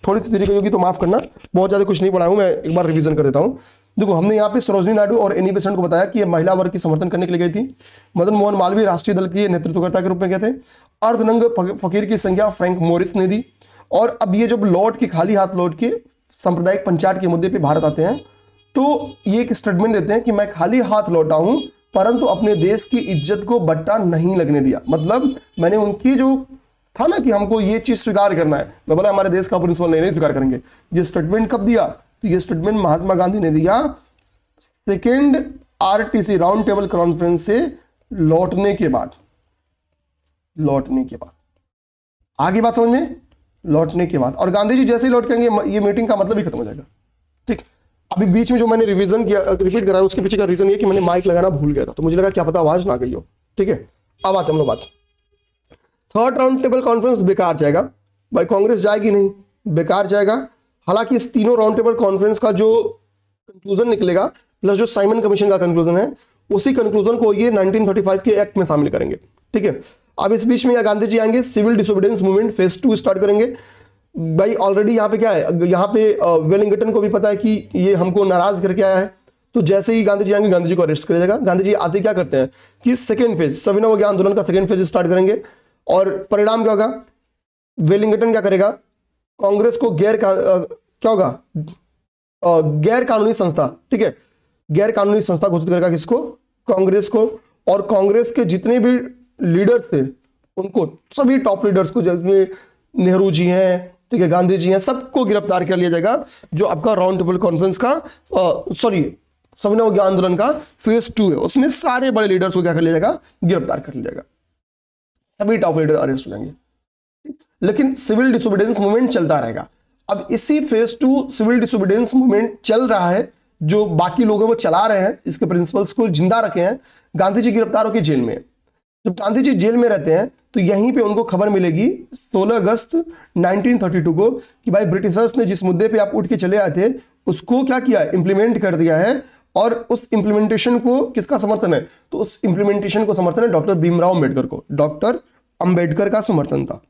थोड़ी सी धीरे गई होगी तो माफ करना, बहुत ज्यादा कुछ नहीं पढ़ा हूं मैं, एक बार रिवीजन कर देता हूं। देखो, हमने यहाँ पे सरोजिनी नायडू और एनी बेसेंट को बताया कि ये महिला वर्ग की समर्थन करने के लिए गई थी। मदन मोहन मालवीय राष्ट्रीय दल के नेतृत्वकर्ता के रूप में गए थे। अर्धनग्न फकीर की संज्ञा फ्रैंक मोरिस ने दी। और अब ये जब लौट के, खाली हाथ लौट के सांप्रदायिक पंचायत के मुद्दे पे भारत आते हैं, तो ये एक स्टेटमेंट देते हैं कि मैं खाली हाथ लौटा हूं, परंतु अपने देश की इज्जत को बट्टा नहीं लगने दिया। मतलब मैंने उनकी जो था ना कि हमको ये चीज स्वीकार करना है, मैं बोला हमारे देश का प्रिंसिपल नहीं स्वीकार करेंगे। ये स्टेटमेंट कब दिया, तो ये स्टेटमेंट महात्मा गांधी ने दिया second RTC round table conference से लौटने के बाद। आगे बात समझ में, लौटने के बाद। और गांधी जी जैसे ही लौट के आएंगे ये मीटिंग का मतलब ही खत्म हो जाएगा। ठीक, अभी बीच में जो मैंने रिवीजन किया, रिपीट कराया, उसके पीछे का रीजन ये कि मैंने माइक लगाना भूल गया था, तो मुझे लगा क्या पता आवाज ना गई हो। ठीक है, अब आते हम लोग बात, थर्ड राउंड टेबल कॉन्फ्रेंस बेकार जाएगा भाई, कांग्रेस जाएगी नहीं, बेकार जाएगा। हालांकि इस तीनों राउंड टेबल कॉन्फ्रेंस का जो कंक्लूजन निकलेगा, प्लस जो साइमन कमीशन का कंक्लूजन है, उसी कंक्लूजन को ये 1935 के एक्ट में शामिल करेंगे। ठीक है, अब इस बीच में या गांधी जी आएंगे, civil disobedience movement phase 2 start करेंगे भाई। ऑलरेडी यहाँ पे क्या है, यहाँ पे वेलिंगटन को भी पता है कि ये हमको नाराज करके आया है, तो जैसे ही गांधी जी आएंगे गांधी जी को अरेस्ट किया जाएगा। गांधी जी आते क्या करते हैं कि सेकेंड फेज, सविनय अवज्ञा आंदोलन का सेकेंड फेज स्टार्ट करेंगे। और परिणाम क्या होगा, वेलिंगटन क्या करेगा, कांग्रेस को क्या होगा, गैर कानूनी संस्था, ठीक है, गैर कानूनी संस्था घोषित करेगा किसको? कांग्रेस को। और कांग्रेस के जितने भी लीडर्स थे उनको, सभी टॉप लीडर्स को, जिसमें नेहरू जी हैं, ठीक है, गांधी जी हैं, सबको गिरफ्तार कर लिया जाएगा। जो आपका राउंड टेबल कॉन्फ्रेंस का सविनय अवज्ञा आंदोलन का फेज 2 है, उसमें सारे बड़े लीडर्स को क्या कर लिया जाएगा? गिरफ्तार कर लिया जाएगा। सभी टॉप लीडर अरेस्ट हो जाएंगे। लेकिन सिविल डिसोबीडियंस मूवमेंट चलता रहेगा। अब इसी फेज 2 सिविल डिसोबीडियंस मूवमेंट चल रहा है, जो बाकी लोग हैं वो चला रहे हैं, इसके प्रिंसिपल्स को जिंदा रखे हैं। गांधी जी गिरफ्तार होकर जेल में। जब गांधी जी जेल में रहते हैं तो यहीं पे उनको खबर मिलेगी 16 अगस्त 1932 को कि भाई ब्रिटिशर्स ने जिस मुद्दे पे आप उठ के चले आए थे उसको क्या किया? इंप्लीमेंट कर दिया है। और उस इंप्लीमेंटेशन को किसका समर्थन है? तो उस इंप्लीमेंटेशन को समर्थन है डॉक्टर भीमराव अंबेडकर को। डॉक्टर अंबेडकर का समर्थन था।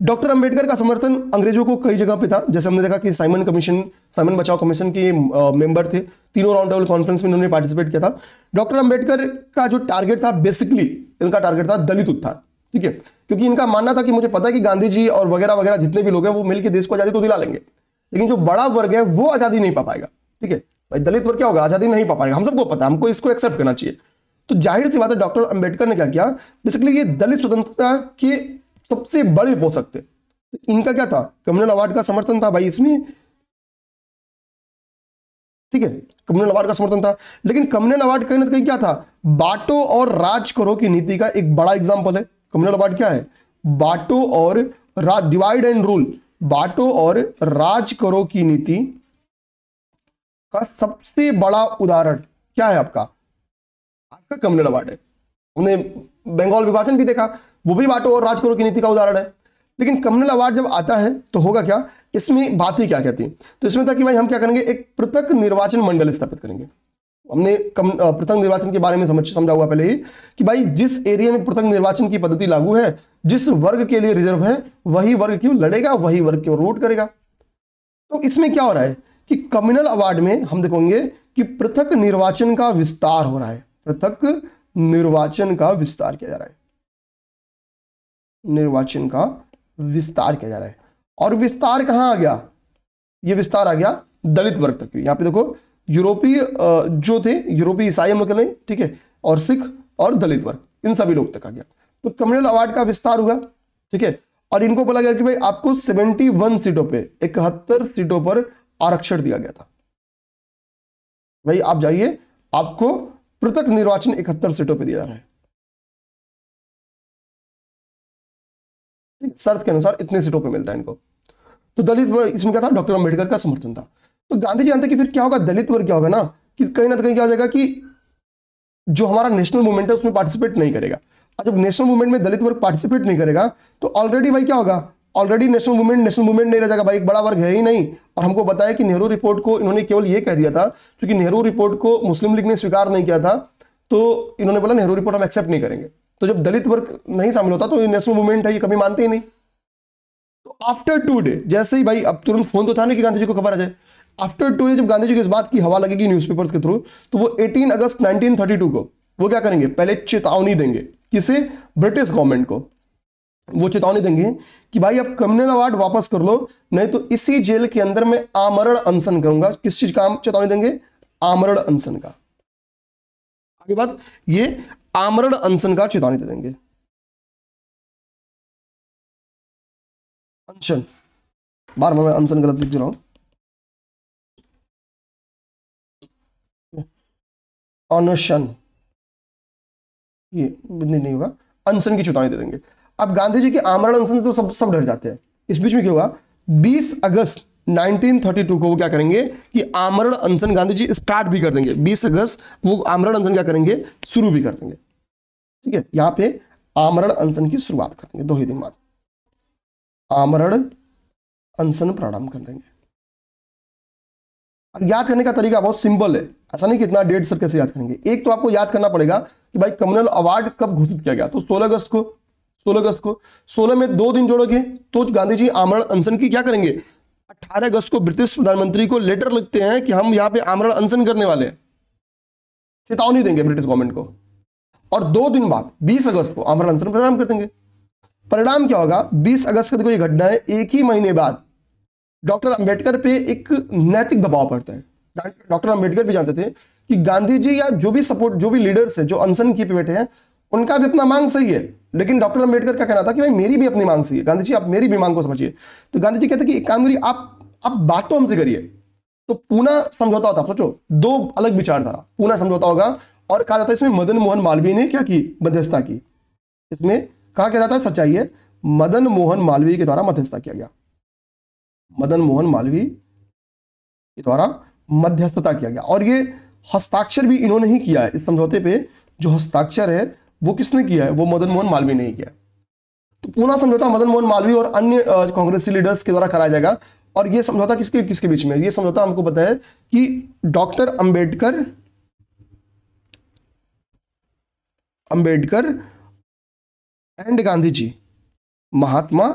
डॉक्टर अंबेडकर का समर्थन अंग्रेजों को कई जगह पे था। जैसे हमने देखा कि साइमन बचाओ कमीशन के मेंबर थे, तीनों राउंड टेबल कॉन्फ्रेंस में इन्होंने पार्टिसिपेट किया था। डॉक्टर अंबेडकर का जो टारगेट था, बेसिकली इनका टारगेट था दलित उत्थान, ठीक है, क्योंकि इनका मानना था कि मुझे पता है कि गांधी जी और वगैरह वगैरह जितने भी लोग हैं वो मिलकर देश को आजादी तो दिला लेंगे, लेकिन जो बड़ा वर्ग है वो आजादी नहीं पा पाएगा। ठीक है भाई, दलित वर्ग क्या होगा? आजादी नहीं पा पाएगा। हम सबको पता है, हमको इसको एक्सेप्ट करना चाहिए। तो जाहिर सी बात है डॉक्टर अंबेडकर ने क्या किया? बेसिकली ये दलित स्वतंत्रता के सबसे बड़े पोषक थे। तो इनका क्या था? कम्युनल अवार्ड का समर्थन था भाई इसमें, ठीक है, कम्युनल अवार्ड का समर्थन था। लेकिन कम्युनल अवार्ड कहीं ना कहीं क्या था? बांटो और राज करो की नीति का एक बड़ा एग्जांपल है। कम्युनल अवार्ड क्या है? बांटो और डिवाइड एंड रूल, बांटो और राज करो की नीति का सबसे बड़ा उदाहरण क्या है? आपका कम्युनल अवार्ड है। हमने बंगाल विभाजन भी देखा, वो भी बांटो और राज करो की नीति का उदाहरण है। लेकिन कम्युनल अवार्ड जब आता है तो होगा क्या? इसमें बात ही क्या कहती है? तो इसमें था कि भाई हम क्या करेंगे, एक पृथक निर्वाचन मंडल स्थापित करेंगे। हमने पृथक निर्वाचन के बारे में समझा हुआ पहले ही कि भाई जिस एरिया में पृथक निर्वाचन की पद्धति लागू है, जिस वर्ग के लिए रिजर्व है, वही वर्ग क्यों लड़ेगा, वही वर्ग क्यों वोट करेगा। तो इसमें क्या हो रहा है कि कम्युनल अवार्ड में हम देखेंगे कि पृथक निर्वाचन का विस्तार हो रहा है। पृथक निर्वाचन का विस्तार किया जा रहा है, निर्वाचन का विस्तार किया जा रहा है। और विस्तार कहां आ गया? ये विस्तार आ गया दलित वर्ग तक। यहां पे देखो, यूरोपीय जो थे, यूरोपीय ईसाई हम लोग, ठीक है, और सिख और दलित वर्ग, इन सभी लोग तक आ गया। तो कम्युनल अवार्ड का विस्तार हुआ, ठीक है। और इनको बोला गया कि भाई आपको 71 सीटों पे, 71 सीटों पर आरक्षण दिया गया था। भाई आप जाइए, आपको पृथक निर्वाचन 71 सीटों पे दिया जा रहा है, शर्त के अनुसार इतने सीटों पे मिलता है इनको। तो दलित वर्ग, इसमें क्या था? डॉक्टर अंबेडकर का समर्थन था। तो गांधी जी जानते कि फिर क्या होगा, दलित वर्ग क्या होगा ना, कि कहीं ना कहीं क्या हो जाएगा कि जो हमारा नेशनल मूवमेंट है उसमें पार्टिसिपेट नहीं करेगा। और जब नेशनल मूवमेंट में दलित वर्ग पार्टिसिपेट नहीं करेगा तो ऑलरेडी भाई क्या होगा? ऑलरेडी नेशनल मूवमेंट नहीं रह जाएगा भाई, एक बड़ा वर्ग है ही नहीं। और हमको बताया कि नेहरू रिपोर्ट को इन्होंने केवल ये कह दिया था, क्योंकि नेहरू रिपोर्ट को मुस्लिम लीग ने स्वीकार नहीं किया था, तो इन्होंने बोला नेहरू रिपोर्ट हम एक्सेप्ट नहीं करेंगे। तो जब दलित वर्ग नहीं शामिल होता तो ये नेशनल मूवमेंट है, ये कभी मानते ही नहीं। तो आफ्टर 2 डे, जैसे ही भाई अब तुरंत फोन तो था नहीं कि गांधी जी को खबर आ जाए, आफ्टर 2 डे जब गांधी जी को इस बात की हवा लगेगी न्यूज़पेपर्स के थ्रू, तो वो 18 अगस्त 1932 को वो क्या करेंगे? पहले चेतावनी देंगे। किसे? ब्रिटिश गवर्नमेंट को। वो चेतावनी देंगे कि भाई आप कम्युनल अवार्ड वापस कर लो, नहीं तो इसी जेल के अंदर मैं आमरण अनशन करूंगा। किस चीज का चेतावनी देंगे? आमरण अनशन का। आगे बात, ये आमरण अनशन का चेतावनी दे देंगे। अनशन, बार मैं अनशन गलत लिख दे रहा हूं, अनशन, ये नहीं होगा, अनशन की चेतावनी दे देंगे। अब गांधी जी के आमरण अनशन तो सब डर जाते हैं। इस बीच में क्या हुआ? 20 अगस्त 1932 को वो क्या करेंगे कि आमरण अनशन गांधी जी स्टार्ट भी कर देंगे। 20 अगस्त वो आमरण अनशन क्या करेंगे? शुरू भी कर देंगे, ठीक है। यहां पे आमरण अनशन की शुरुआत कर देंगे, 2 ही दिन बाद आमरण अनशन प्रारंभ कर देंगे। अब याद करने का तरीका बहुत सिंपल है, ऐसा नहीं कि इतना डेट सर कैसे याद करेंगे। एक तो आपको याद करना पड़ेगा कि भाई कम्युनल अवार्ड कब घोषित किया गया, तो 16 अगस्त को। 16 में 2 दिन जोड़ोगे तो गांधी जी आमरण अनशन की क्या करेंगे? 18 अगस्त को ब्रिटिश प्रधानमंत्री को लेटर लिखते हैं कि हम यहां पे आमरण अनशन करने वाले हैं, चेतावनी देंगे ब्रिटिश गवर्नमेंट को। और 2 दिन बाद 20 अगस्त को आमरण अनशन प्रारंभ कर देंगे। परिणाम क्या होगा? 20 अगस्त का देखो ये घटना है, एक ही महीने बाद डॉक्टर अंबेडकर पे एक नैतिक दबाव पड़ता है। डॉक्टर अंबेडकर भी जानते थे कि गांधी जी या जो भी सपोर्ट, जो भी लीडर्स है जो अनशन की पे बैठे हैं, उनका भी अपना मांग सही है, लेकिन डॉक्टर अंबेडकर का कहना था कि भाई मेरी भी अपनी मांग सही है, गांधी जी आप मेरी भी मांग को समझिए। तो गांधी जी कहते कि एक काम करिए, आप बात तो हमसे करिए। तो पूना समझौता होता, सोचो दो अलग विचारधारा, पूना समझौता होगा और कहा जाता है इसमें मदन मोहन मालवीय ने क्या की, मध्यस्थता की। इसमें कहा क्या जाता है, सच्चाई है, मदन मोहन मालवीय के द्वारा मध्यस्थता किया गया, मदन मोहन मालवीय के द्वारा मध्यस्थता किया गया। और ये हस्ताक्षर भी इन्होंने ही किया है इस समझौते पे, जो हस्ताक्षर है वो किसने किया है, वो मदन मोहन मालवीय ने ही किया। तो पूना समझौता मदन मोहन मालवीय और अन्य कांग्रेसी लीडर्स के द्वारा कराया जाएगा। और ये समझौता किसके किसके बीच में, ये समझौता हमको पता है कि डॉक्टर अंबेडकर एंड गांधी जी, महात्मा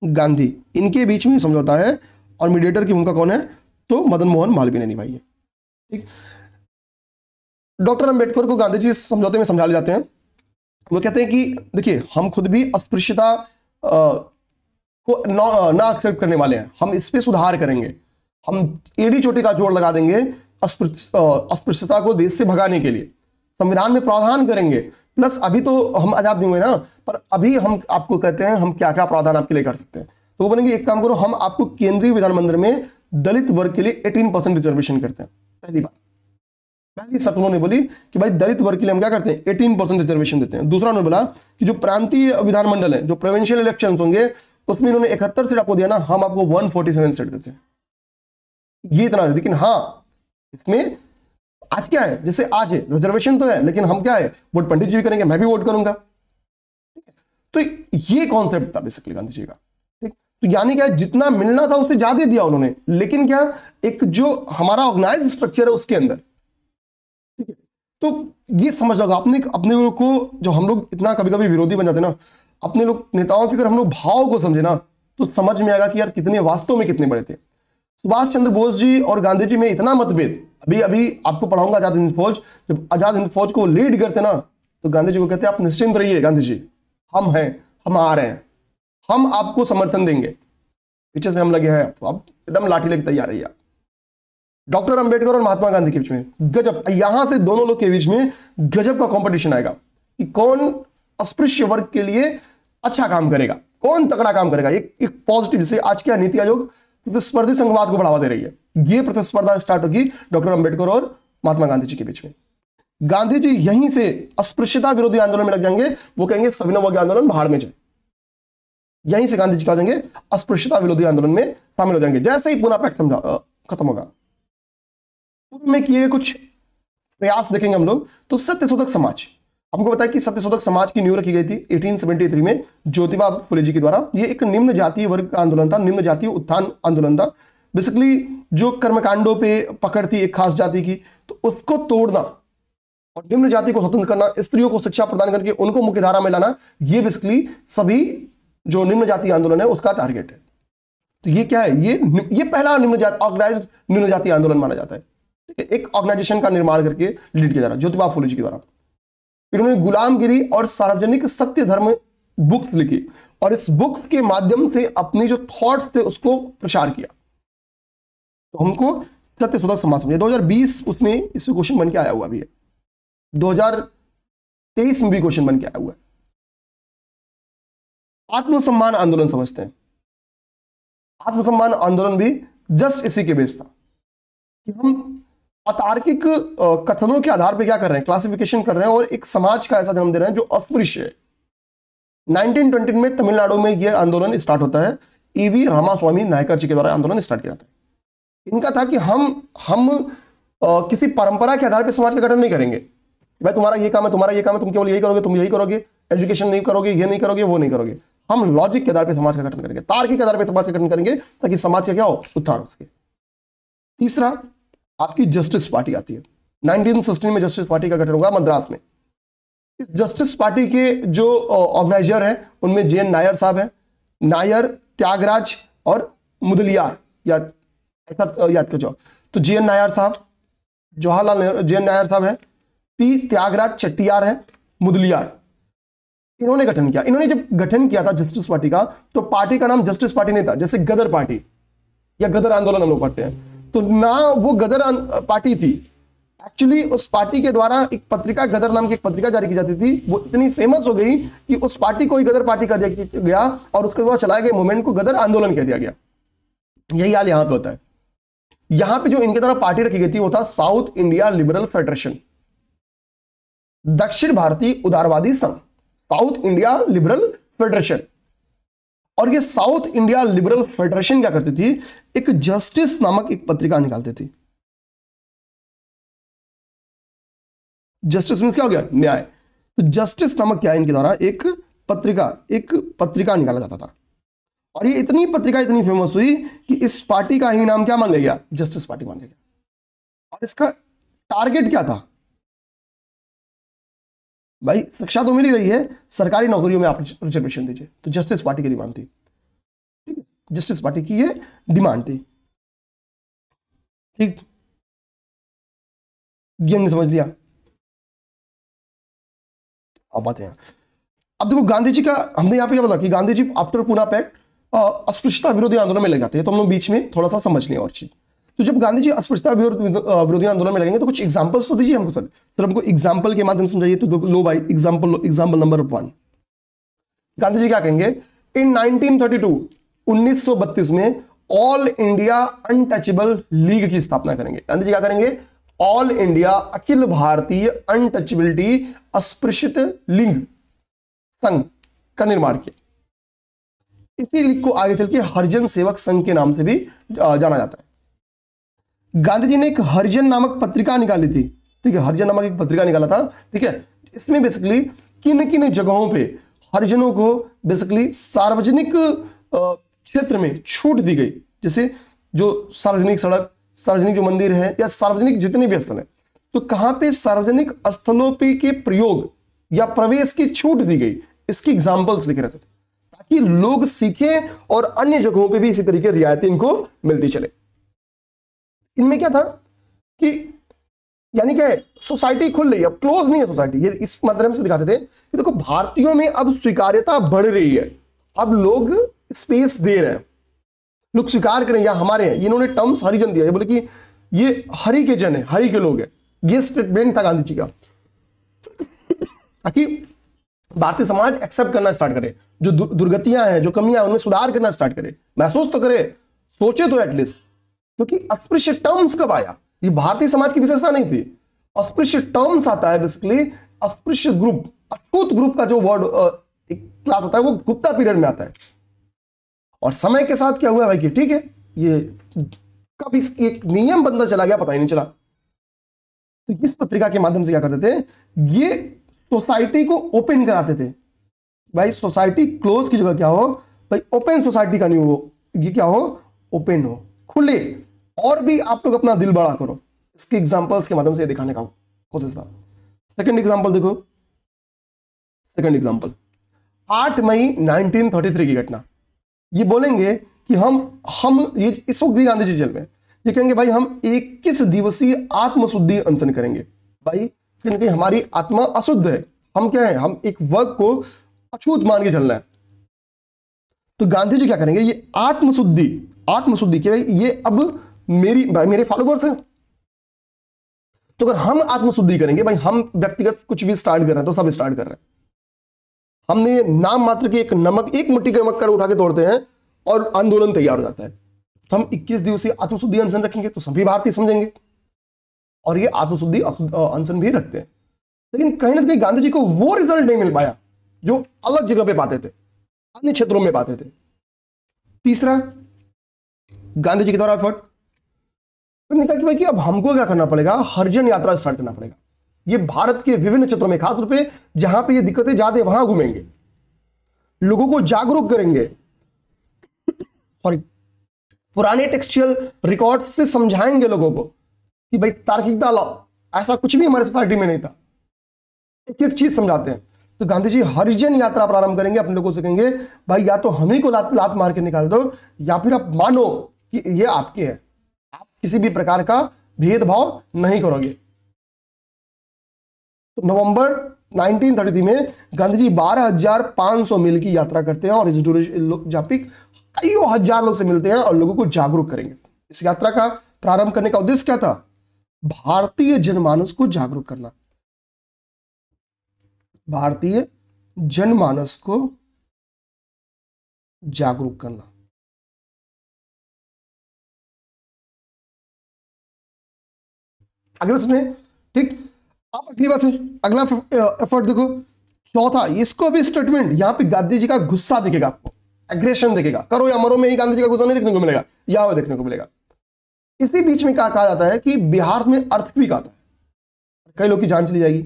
गांधी, इनके बीच में समझौता है। और मीडिएटर की भूमिका कौन है, तो मदन मोहन मालवीय ने निभाई है। ठीक, डॉक्टर अंबेडकर को गांधी जी इस समझौते में समझा ले जाते हैं। वो कहते हैं कि देखिए हम खुद भी अस्पृश्यता को ना एक्सेप्ट करने वाले हैं, हम इस पे सुधार करेंगे, हम एड़ी चोटी का जोर लगा देंगे अस्पृश्यता को देश से भगाने के लिए, संविधान में प्रावधान करेंगे। प्लस अभी तो हम आजाद नहीं हुए ना, पर अभी हम आपको कहते हैं हम क्या क्या प्रावधान आपके लिए कर सकते हैं। तो वो बोलेंगे एक काम करो, हम आपको केंद्रीय विधानमंडल में दलित वर्ग के लिए 18% रिजर्वेशन करते हैं। पहली बात, पहली शर्त उन्होंने बोली कि भाई दलित वर्ग के लिए हम क्या करते हैं, 18% रिजर्वेशन देते हैं। दूसरा उन्होंने बोला कि जो प्रांतीय विधानमंडल है, जो प्रोविंशियल इलेक्शन होंगे, उसमें इन्होंने 71 सीट आपको दिया ना, हम आपको 147 सीट देते हैं। ये इतना है, लेकिन हाँ इसमें आज क्या है, जैसे आज है रिजर्वेशन तो है, लेकिन हम क्या है, वोट पंडित जी भी करेंगे, मैं भी वोट करूंगा। ठीक है, तो ये कॉन्सेप्ट था बेसिकली गांधी जी का। ठीक, तो यानी क्या, जितना मिलना था उससे ज्यादा दिया उन्होंने, लेकिन क्या, एक जो हमारा ऑर्गेनाइज स्ट्रक्चर है उसके अंदर। ठीक है, तो ये समझ लो अपने लोगों को, जो हम लोग इतना कभी कभी विरोधी बन जाते हैं ना अपने लोग नेताओं के, अगर हम लोग भाव को समझे ना तो समझ में आएगा कि यार कितने वास्तव में कितने बड़े थे। सुभाष चंद्र बोस जी और गांधी जी में इतना मतभेद, अभी आपको पढ़ाऊंगा आजाद हिंद फौज, जब आजाद हिंद फौज को लीड करते ना तो गांधी जी को कहते हैं आप निश्चिंत रहिए गांधी जी, हम हैं, हम आ रहे हैं, हम आपको समर्थन देंगे, पीछे से हम लगे हैं, तो आप एकदम लाठी लेके तैयार रहिए। डॉक्टर अंबेडकर और महात्मा गांधी के बीच में गजब, यहां से दोनों लोग के बीच में गजब का कंपटीशन आएगा कि कौन अस्पृश्य वर्ग के लिए अच्छा काम करेगा, कौन तगड़ा काम करेगा। एक पॉजिटिव, से आज क्या नीति आयोग प्रतिस्पर्धी संघवाद को बढ़ावा दे रही है, ये प्रतिस्पर्धा स्टार्ट होगी डॉक्टर अंबेडकर और महात्मा गांधी जी के बीच में। गांधी जी यहीं से अस्पृश्यता विरोधी आंदोलन में लग जाएंगे, वो कहेंगे सविनय आंदोलन भाड़ में जाए। यहीं से गांधी जी क्या हो जाएंगे, अस्पृश्यता विरोधी आंदोलन में शामिल हो जाएंगे। जैसे ही पूना पैक्ट खत्म होगा, पूर्व में किए कुछ प्रयास देखेंगे हम लोग, तो सत्यशोधक समाज, हमको पता है कि सत्यशोधक समाज की नींव रखी गई थी 1873 में ज्योतिबा फुले जी के द्वारा। ये एक निम्न जातीय वर्ग का आंदोलन था, निम्न जातीय उत्थान आंदोलन था। बेसिकली जो कर्मकांडों पे पकड़ थी एक खास जाति की, तो उसको तोड़ना और निम्न जाति को स्वतंत्र करना, स्त्रियों को शिक्षा प्रदान करके उनको मुख्य धारा में लाना, ये बेसिकली सभी जो निम्न जातीय आंदोलन है उसका टारगेट है। तो ये क्या है, ये पहला निम्न जाति ऑर्गेनाइज्ड निम्न जातीय आंदोलन माना जाता है। ठीक है, एक ऑर्गेनाइजेशन का निर्माण करके लीड किया जा रहा है ज्योतिबा फुले जी के द्वारा। इन्होंने गुलामगिरी और सार्वजनिक सत्य धर्म बुक्स लिखी और इस बुक्स के माध्यम से अपनी जो थॉट्स थे उसको प्रचार किया। तो हमको सत्यशोधक समाज समझे। 2020 उसमें इसमें क्वेश्चन बन के आया हुआ भी है, 2023 में भी क्वेश्चन बन के आया हुआ है। आत्मसम्मान आंदोलन समझते हैं। आत्मसम्मान आंदोलन भी जस्ट इसी के बेस था कि हम अतार्किक कथनों के आधार पर क्या कर रहे हैं, क्लासिफिकेशन कर रहे हैं और एक समाज का ऐसा जन्म दे रहे हैं जो अस्पृश्य है। 1920 में तमिलनाडु में यह आंदोलन स्टार्ट होता है, ईवी रामास्वामी नायकर जी के द्वारा आंदोलन स्टार्ट किया जाता है। इनका था कि हम किसी परंपरा के आधार पर समाज का गठन नहीं करेंगे, भाई तुम्हारा ये काम है, तुम्हारा ये काम है, तुम केवल यही करोगे, तुम यही करोगे, एजुकेशन नहीं करोगे, ये नहीं करोगे, वो नहीं करोगे। हम लॉजिक के आधार पर समाज का गठन करेंगे, तार्किक के आधार पर समाज का गठन करेंगे ताकि समाज का क्या हो, उत्थान हो सके। तीसरा आपकी जस्टिस पार्टी आती है। 1916 में जस्टिस पार्टी का गठन होगा मद्रास में। इस जस्टिस पार्टी के जो ऑर्गेनाइजर हैं उनमें जे.एन. नायर साहब हैं, नायर, त्यागराज और मुदलियार, या ऐसा याद कर जाओ। तो जे.एन. नायर साहब, जवाहरलाल नेहरू, जे.एन. नायर साहब हैं, पी त्यागराज चट्टियार हैं, मुदलियार, इन्होंने गठन किया। इन्होंने जब गठन किया था जस्टिस पार्टी का, तो पार्टी का नाम जस्टिस पार्टी नहीं था, जैसे गदर पार्टी या गदर आंदोलन हम लोग पढ़ते हैं, तो ना वो गदर पार्टी थी, एक्चुअली उस पार्टी के द्वारा एक पत्रिका, गदर नाम की एक पत्रिका जारी की जाती थी, वो इतनी फेमस हो गई कि उस पार्टी को ही गदर पार्टी कह दिया गया और उसके द्वारा चलाए गए मूवमेंट को गदर आंदोलन कह दिया गया। यही हाल यहां पे होता है। यहां पे जो इनके द्वारा पार्टी रखी गई थी वो था साउथ इंडिया लिबरल फेडरेशन, दक्षिण भारतीय उदारवादी संघ, साउथ इंडिया लिबरल फेडरेशन। और ये साउथ इंडिया लिबरल फेडरेशन क्या करती थी, एक जस्टिस नामक एक पत्रिका निकालती थी। जस्टिस मींस क्या हो गया, न्याय। तो जस्टिस नामक क्या है, इनके द्वारा एक पत्रिका निकाला जाता था। और ये इतनी पत्रिका इतनी फेमस हुई कि इस पार्टी का ही नाम क्या मान लिया गया, जस्टिस पार्टी मान लिया गया। और इसका टारगेट क्या था भाई, शिक्षा तो मिल ही रही है, सरकारी नौकरियों में आप रिजर्वेशन दीजिए। तो जस्टिस पार्टी की डिमांड थी, ठीक है, जस्टिस पार्टी की ये डिमांड थी। ठीक, ये हमने समझ लिया। अब बात है, अब देखो गांधी जी का, हमने यहां पे क्या बोला कि गांधी जी आफ्टर पूना पैक्ट अस्पृश्यता विरोधी आंदोलन में लग जाते हैं। तो हम लोग बीच में थोड़ा सा समझ लें और चीज। तो जब गांधी जी अस्पृश्यता विरोधी आंदोलन में लगेंगे तो कुछ एग्जांपल्स तो दीजिए हमको सर हमको एग्जांपल के माध्यम से समझाइए। तो लो भाई, एग्जांपल नंबर 1, गांधी जी क्या कहेंगे, इन 1932 में ऑल इंडिया अनटचेबल लीग की स्थापना करेंगे। गांधी जी क्या करेंगे, all India Akhil Bharatiya untouchability अस्पृश्यत लिंग संघ का निर्माण किया। इसी लीग को आगे चल के हरिजन सेवक संघ के नाम से भी जाना जाता है। गांधी जी ने एक हरिजन नामक पत्रिका निकाली थी, ठीक है, हरिजन नामक एक पत्रिका निकाला था, ठीक है। इसमें बेसिकली किन किन जगहों पे हरिजनों को बेसिकली सार्वजनिक क्षेत्र में छूट दी गई, जैसे जो सार्वजनिक सड़क, सार्वजनिक जो मंदिर है या सार्वजनिक जितने भी स्थल है, तो कहां पे सार्वजनिक स्थलों पे के प्रयोग या प्रवेश की छूट दी गई, इसकी एग्जांपल्स लिखे रहते थे ताकि लोग सीखें और अन्य जगहों पे भी इसी तरीके रियायतें इनको मिलती चले। इनमें क्या था कि यानी क्या है, सोसाइटी खुल रही है, अब क्लोज नहीं है सोसाइटी। ये इस माध्यम से दिखाते थे कि देखो भारतीयों में अब स्वीकार्यता बढ़ रही है, अब लोग स्पेस दे रहे हैं, लोग स्वीकार करें या हमारे हैं। इन्होंने टर्म्स हरिजन दिया, ये बोले कि ये हरि के जन है, हरि के लोग हैं। ये स्टेटमेंट था गांधी जी का, ताकि भारतीय समाज एक्सेप्ट करना स्टार्ट करे, जो दुर्गतियां हैं, जो कमियां हैं, उनमें सुधार करना स्टार्ट करे, महसूस तो करे, सोचे तो एटलीस्ट। क्योंकि अस्पृश्य टर्म्स कब आया, ये भारतीय समाज की विशेषता नहीं थी। अस्पृश्य टर्म्स आता है बेसिकली अस्पृश्य ग्रुप, अछूत ग्रुप का जो वर्ड एक क्लास होता है वो गुप्ता पीरियड में आता है। और समय के साथ क्या हुआ भाई कि ठीक है, ये कब इसकी एक नियम बनता चला गया पता ही नहीं चला। तो इस पत्रिका के माध्यम से क्या करते थे, ये सोसाइटी को ओपन कराते थे। भाई सोसाइटी क्लोज की जगह क्या हो भाई, ओपन सोसाइटी का नहीं हो, ये क्या हो, ओपन हो, खुले, और भी आप लोग अपना दिल बड़ा करो। इसके एग्जांपल्स के माध्यम से दिखाने का कोशिश था। सेकंड एग्जांपल देखो, सेकंड एग्जांपल 8 मई 1933 की घटना। ये बोलेंगे कि हम ये इस वक्त भी गांधी जी जेल में, ये कहेंगे भाई हम 21 दिवसीय आत्मशुद्धि अनशन करेंगे। भाई कहीं ना कहीं हमारी आत्मा अशुद्ध है, हम क्या है, हम एक वर्ग को अछूत मान के चलना है। तो गांधी जी क्या करेंगे, ये आत्मशुद्धि के भाई ये अब मेरे फॉलोवर्स हैं, तो अगर हम आत्मशुद्धि करेंगे, भाई हम व्यक्तिगत कुछ भी स्टार्ट कर रहे हैं तो सब स्टार्ट कर रहे हैं। हमने नाम मात्र के एक मुट्ठी नमक कर उठा के तोड़ते हैं और आंदोलन तैयार हो जाता है। तो हम 21 दिवसीय आत्मशुद्धि अनशन रखेंगे तो सभी भारतीय समझेंगे, और ये आत्मशुद्धि अनशन भी रखते हैं। लेकिन कहीं ना कहीं गांधी जी को वो रिजल्ट नहीं मिल पाया जो अलग जगह पे पाते थे, अन्य क्षेत्रों में पाते थे। तीसरा, गांधी जी के द्वारा एफर्ट, कहा कि भाई कि अब हमको क्या करना पड़ेगा, हरिजन यात्रा स्टार्ट करना पड़ेगा। ये भारत के विभिन्न क्षेत्रों में, खासतौर पे जहां पे ये दिक्कतें ज्यादा है वहां घूमेंगे, लोगों को जागरूक करेंगे, सॉरी पुराने टेक्सचुअल रिकॉर्ड से समझाएंगे लोगों को कि भाई तार्किकता लाओ, ऐसा कुछ भी हमारे सोसाइटी में नहीं था। एक एक चीज समझाते हैं। तो गांधी जी हरिजन यात्रा प्रारंभ करेंगे, अपने लोगों से कहेंगे भाई या तो हम ही को लात मार के निकाल दो, या फिर आप मानो कि ये आपके हैं, आप किसी भी प्रकार का भेदभाव नहीं करोगे। तो नवंबर 1933 में गांधी जी 12,500 मील की यात्रा करते हैं और इस जहाँ पे कई हजार लोग से मिलते हैं और लोगों को जागरूक करेंगे। इस यात्रा का प्रारंभ करने का उद्देश्य क्या था? भारतीय जनमानस को जागरूक करना, भारतीय जनमानस को जागरूक करना। आगे उसमें ठीक। अब अगली बात है, अगला एफर्ट देखो, चौथा, इसको भी स्टेटमेंट, यहां पे गांधी जी का गुस्सा दिखेगा आपको, एग्रेशन दिखेगा, करो या मरो में ही गांधी जी का गुस्सा नहीं देखने को मिलेगा, यहां देखने को मिलेगा। इसी बीच में क्या कहा जाता है कि बिहार में अर्थक्वेक आता है, कई लोग की जान चली जाएगी।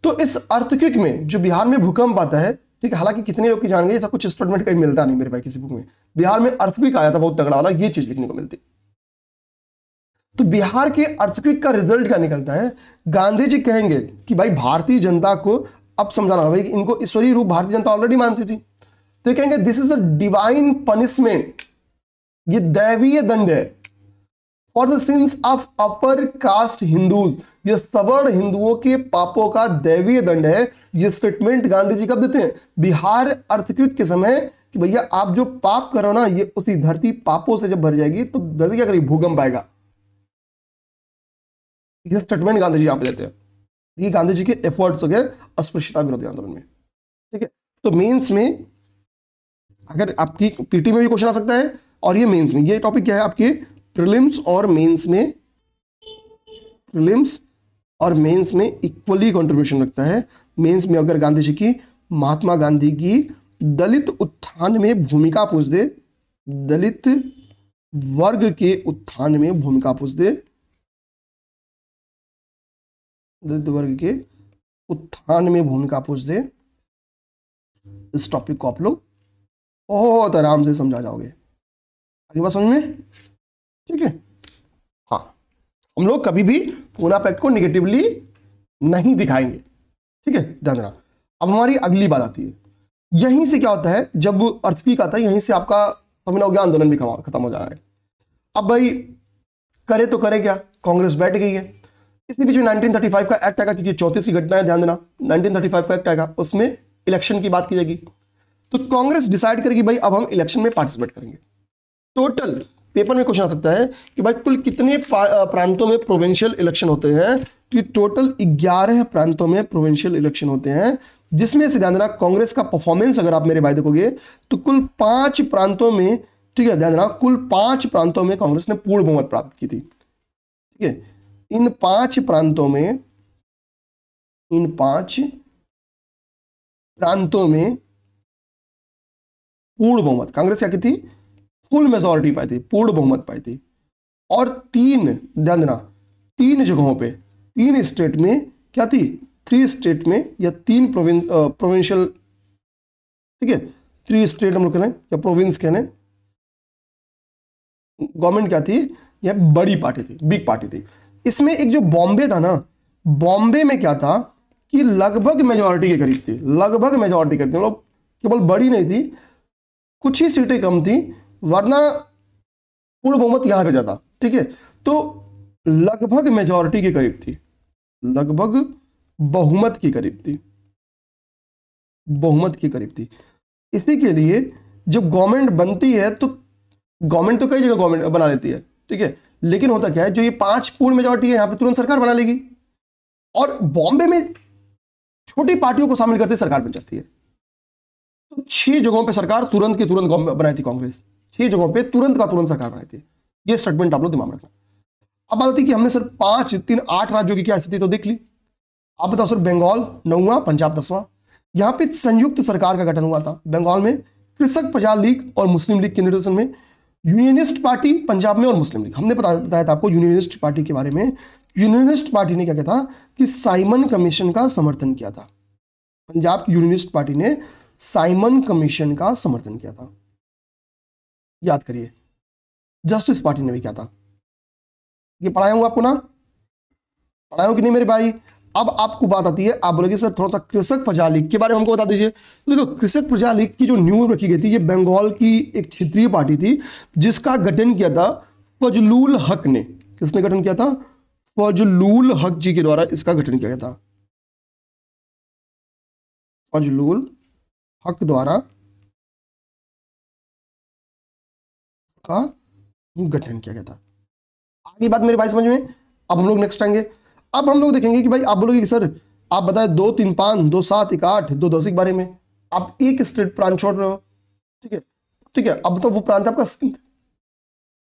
तो इस अर्थक्वेक में जो बिहार में भूकंप आता है, ठीक है, हालांकि कितने लोग की जान गई, ऐसा कुछ स्टेटमेंट कहीं मिलता नहीं मेरे भाई किसी बुक में। बिहार में अर्थक्वेक आया था बहुत तगड़ा वाला, ये चीज लिखने को मिलती। तो बिहार के अर्थक्वेक का रिजल्ट क्या निकलता है? गांधी जी कहेंगे कि भाई भारतीय जनता को अब समझाना होगा कि इनको ईश्वरीय रूप भारतीय जनता ऑलरेडी मानती थी, तो कहेंगे this is a divine punishment, ये दैवीय दंड है, for the sins of upper caste Hindus, ये सवर्ण हिंदुओं के पापों का दैवीय दंड है। ये स्टेटमेंट गांधी जी कब देते हैं? बिहार अर्थक्वेक के समय, कि भैया आप जो पाप करो ना, ये उसी धरती पापों से जब भर जाएगी तो धरती क्या करेगी? भूकंप आएगा। ये स्टेटमेंट गांधी जी यहां पे देते हैं। ये गांधी जी के एफर्ट्स हो गए अस्पृश्यता विरोधी आंदोलन में, ठीक है। तो मेंस में अगर आपकी पीटी में भी क्वेश्चन आ सकता है, और ये मेंस में, ये टॉपिक क्या है आपके प्रीलिम्स और मेंस में, प्रीलिम्स और मेंस में इक्वली कंट्रीब्यूशन रखता है। मेंस में अगर गांधी जी की, महात्मा गांधी की दलित उत्थान में भूमिका पूछ दे, दलित वर्ग के उत्थान में भूमिका पूछ दे, दलित वर्ग के उत्थान में भूमिका पूछ दे, इस टॉपिक को आप लोग बहुत आराम से समझा जाओगे। आगे बात समझ में, ठीक है। हाँ, हम लोग कभी भी पूरा फैक्ट को निगेटिवली नहीं दिखाएंगे, ठीक है, ध्यान रखना। अब हमारी अगली बात आती है, यहीं से क्या होता है, जब अर्थक्वेक आता है यहीं से आपका समझना हो गया आंदोलन भी खत्म हो जा रहा है। अब भाई करे तो करे क्या, कांग्रेस बैठ गई है। इसी बीच में 1935 का एक्ट आएगा, क्योंकि 34 की घटना है, ध्यान देना, 1935 का एक्ट आएगा, उसमें इलेक्शन की बात की जाएगी। तो कांग्रेस डिसाइड करेगी भाई अब हम इलेक्शन में पार्टिसिपेट करेंगे। टोटल पेपर में क्वेश्चन आ सकता है कि भाई कुल कितने प्रांतों में प्रोविंशियल इलेक्शन होते हैं, तो टोटल 11 प्रांतों में प्रोविंशियल इलेक्शन होते हैं, जिसमें से ध्यान देना कांग्रेस का परफॉर्मेंस अगर आप मेरे भाई देखोगे तो कुल 5 प्रांतों में, ठीक है, ध्यान देना, कुल 5 प्रांतों में कांग्रेस ने पूर्ण बहुमत प्राप्त की थी, ठीक है। इन 5 प्रांतों में, इन 5 प्रांतों में पूर्ण बहुमत कांग्रेस क्या की थी? फुल मेजॉरिटी पाई थी, पूर्ण बहुमत पाई थी। और 3, ध्यान देना, 3 जगहों पे, 3 स्टेट में क्या थी? 3 स्टेट में या 3 प्रोविंशियल, ठीक है, 3 स्टेट हम लोग कह लें या प्रोविंस कह लें, गवर्नमेंट क्या थी? यह बड़ी पार्टी थी, बिग पार्टी थी। इसमें एक जो बॉम्बे था ना, बॉम्बे में क्या था कि लगभग मेजॉरिटी के करीब थी, लगभग मेजॉरिटी के करीब, मतलब केवल बड़ी नहीं थी, कुछ ही सीटें कम थी, वरना पूर्ण बहुमत यहां पे जाता, ठीक है। तो लगभग मेजॉरिटी के करीब थी, लगभग बहुमत के करीब थी, बहुमत के करीब थी। इसी के लिए जब गवर्नमेंट बनती है तो गवर्नमेंट तो कई जगह गवर्नमेंट बना लेती है, ठीक है, लेकिन होता क्या है, जो ये 5 पूर्ण मेजॉरिटी है यहां पे तुरंत सरकार बना लेगी, और बॉम्बे में छोटी पार्टियों को शामिल करते सरकार बन जाती है। तो 6 जगहों पे सरकार तुरंत की तुरंत बनाई थी कांग्रेस, 6 जगहों पे तुरंत का तुरंत सरकार बनाई थी। ये स्टेटमेंट आप लोग दिमाग में रखना। अब बात आती है कि हमने सर 5, 3, 8 राज्यों की क्या स्थिति तो देख ली। आप बताओ सर, बंगाल 9वां, पंजाब 10वां, यहां पे संयुक्त सरकार का गठन हुआ था। बंगाल में कृषक प्रजा लीग और मुस्लिम लीग के निर्देशन में, यूनियनिस्ट पार्टी पंजाब में और मुस्लिम लीग। हमने बताया था आपको यूनियनिस्ट पार्टी के बारे में। यूनियनिस्ट पार्टी ने क्या किया था कि साइमन कमीशन का समर्थन किया था। पंजाब की यूनियनिस्ट पार्टी ने साइमन कमीशन का समर्थन किया था, याद करिए। जस्टिस पार्टी ने भी किया था। ये पढ़ाया हूं आपको ना, पढ़ाया हूं कि नहीं मेरे भाई? अब आपको बात आती है, आप बोलोगे सर थोड़ा सा कृषक प्रजा लीग के बारे में हमको बता दीजिए। देखो, कृषक प्रजा लीग की जो नींव रखी गई थी, ये बंगाल की एक क्षेत्रीय पार्टी थी, जिसका गठन किया था फजलुल हक ने। किसने गठन किया था? फजलुल हक जी के द्वारा इसका गठन किया गया था। फजलुल हक द्वारा का गठन किया गया था। आगे बात मेरे भाई समझ में। अब हम लोग नेक्स्ट आएंगे। अब हम लोग देखेंगे कि भाई आप बोलोगे कि सर आप बताए 2 3 5 2 7 1 8 2 10 के बारे में, आप एक स्टेट प्रांत छोड़ रहे हो। ठीक है, ठीक है। अब तो वो प्रांत आपका सिंध,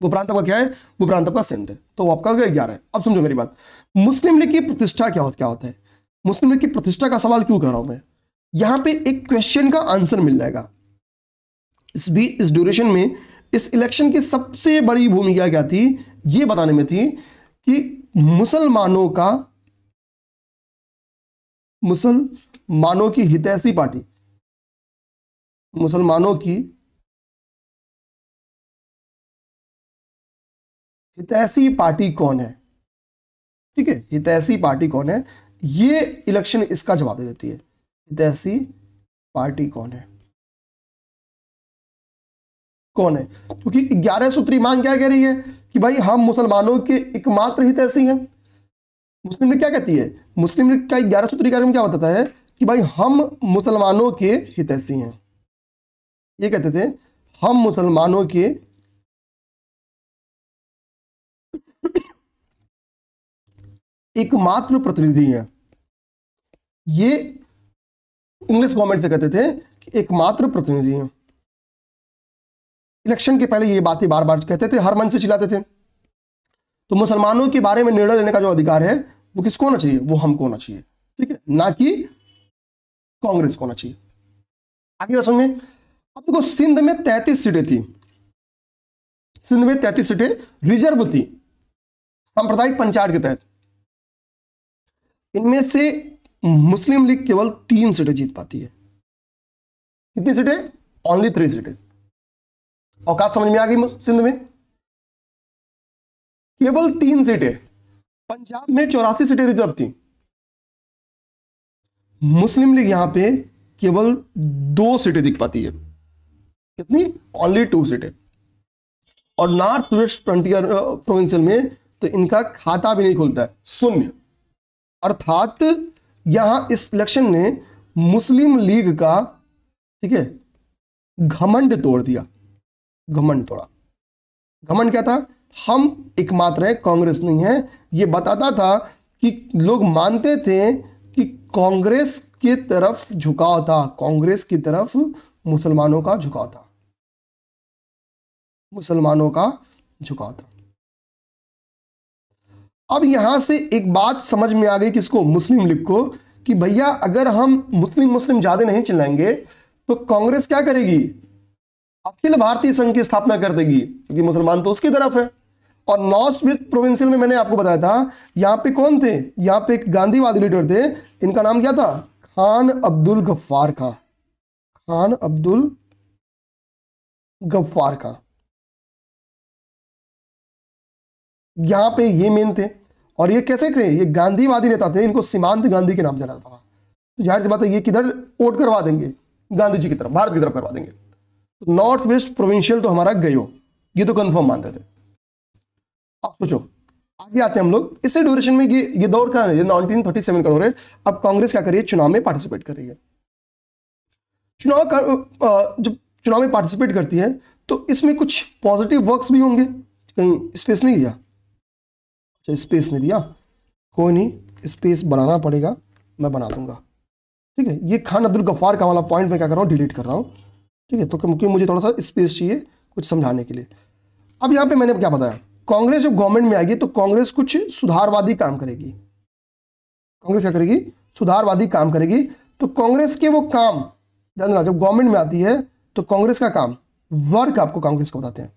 वो प्रांत आपका क्या है, वो प्रांत आपका सिंध है, तो वो आपका 11 है। अब समझो मेरी बात, मुस्लिम लीग की प्रतिष्ठा क्या होता है, मुस्लिम लीग की प्रतिष्ठा का सवाल क्यों कर रहा हूं मैं, यहां पे एक क्वेश्चन का आंसर मिल जाएगा। इस ड्यूरेशन में इस इलेक्शन की सबसे बड़ी भूमिका क्या थी, ये बताने में थी कि मुसलमानों की हितैषी पार्टी, मुसलमानों की हितैषी पार्टी कौन है। ठीक है, हितैषी पार्टी कौन है, ये इलेक्शन इसका जवाब दे देती है। हितैषी पार्टी कौन है, कौन है, क्योंकि 11 सूत्री मांग क्या कह रही है कि भाई हम मुसलमानों के एकमात्र हितैषी हैं। मुस्लिम लीग क्या कहती है, मुस्लिम लीग का 11 सूत्री कार्यक्रम क्या बताता है कि भाई हम मुसलमानों के हितैषी हैं। ये कहते थे हम मुसलमानों के एकमात्र प्रतिनिधि हैं। ये इंग्लिश गवर्नमेंट से कहते थे कि एकमात्र प्रतिनिधि हैं। इलेक्शन के पहले ये बातें बार बार कहते थे, हर मन से चिल्लाते थे। तो मुसलमानों के बारे में निर्णय लेने का जो अधिकार है वो किसको होना चाहिए, वो हमको होना चाहिए। ठीक है, ना कि कांग्रेस को होना चाहिए। आगे बात समझ में। अब देखो सिंध में 33 सीटें थी, सिंध में 33 सीटें रिजर्व थी सांप्रदायिक पंचायत के तहत। इनमें से मुस्लिम लीग केवल 3 सीटें जीत पाती है। कितनी सीटें, ओनली 3 सीटें। औकात समझ में आ गई। सिंध में केवल 3 सीटें, पंजाब में 84 सीटें रिजर्व थी। मुस्लिम लीग यहां पे केवल 2 सीटें जीत पाती है। कितनी, ओनली 2 सीटें। और नॉर्थ वेस्ट फ्रंटियर प्रोविंशियल में तो इनका खाता भी नहीं खुलता है, शून्य। अर्थात यहां इस इलेक्शन ने मुस्लिम लीग का, ठीक है, घमंड तोड़ दिया। घमंड तोड़ा। घमंड क्या था, हम एकमात्र हैं, कांग्रेस नहीं है। यह बताता था कि लोग मानते थे कि कांग्रेस की तरफ झुकाव था, कांग्रेस की तरफ मुसलमानों का झुकाव था, मुसलमानों का झुकाव था। अब यहां से एक बात समझ में आ गई किसको, मुस्लिम लीग को, कि भैया अगर हम मुस्लिम ज्यादा नहीं चिल्लाएंगे तो कांग्रेस क्या करेगी, अखिल भारतीय संघ की स्थापना कर देगी, क्योंकि मुसलमान तो उसकी तरफ है। और नॉर्थ वेस्ट प्रोविंशियल में मैंने आपको बताया था, यहां पे कौन थे, यहां पे एक गांधीवादी लीडर थे, इनका नाम क्या था, खान अब्दुल गफ्फार खां। खान अब्दुल गफ्फार खां, यहां पे ये मेन थे। और ये कैसे थे, ये गांधीवादी नेता थे, इनको सीमांत गांधी के नाम जाना था। तो जाहिर सी बात है ये किधर वोट करवा देंगे, गांधी जी की तरफ, भारत की तरफ करवा देंगे। तो नॉर्थ वेस्ट प्रोविंशियल तो हमारा गयो, ये तो कंफर्म मानते थे। अब सोचो आगे आते हैं हम लोग। इसी ड्यूरेशन में ये दौर का है, ये 1937 का दौर है। अब कांग्रेस क्या कर रही है, चुनाव में पार्टिसिपेट कर रही है। जब चुनाव में पार्टिसिपेट करती है तो इसमें कुछ पॉजिटिव वर्क्स भी होंगे। कहीं स्पेस नहीं दिया, अच्छा स्पेस नहीं दिया, कोई नहीं, स्पेस बनाना पड़ेगा, मैं बना दूंगा। ठीक है, ये खान अब्दुल गफ्फार का वाला पॉइंट मैं क्या कर रहा हूँ, डिलीट कर रहा हूँ। ठीक है, तो क्योंकि मुझे थोड़ा सा स्पेस चाहिए कुछ समझाने के लिए। अब यहाँ पे मैंने क्या बताया, कांग्रेस जब गवर्नमेंट में आएगी तो कांग्रेस कुछ सुधारवादी काम करेगी। कांग्रेस क्या करेगी, सुधारवादी काम करेगी। तो कांग्रेस के वो काम, ध्यान रखना, जब गवर्नमेंट में आती है तो कांग्रेस का काम, वर्क आपको कांग्रेस को बताते हैं,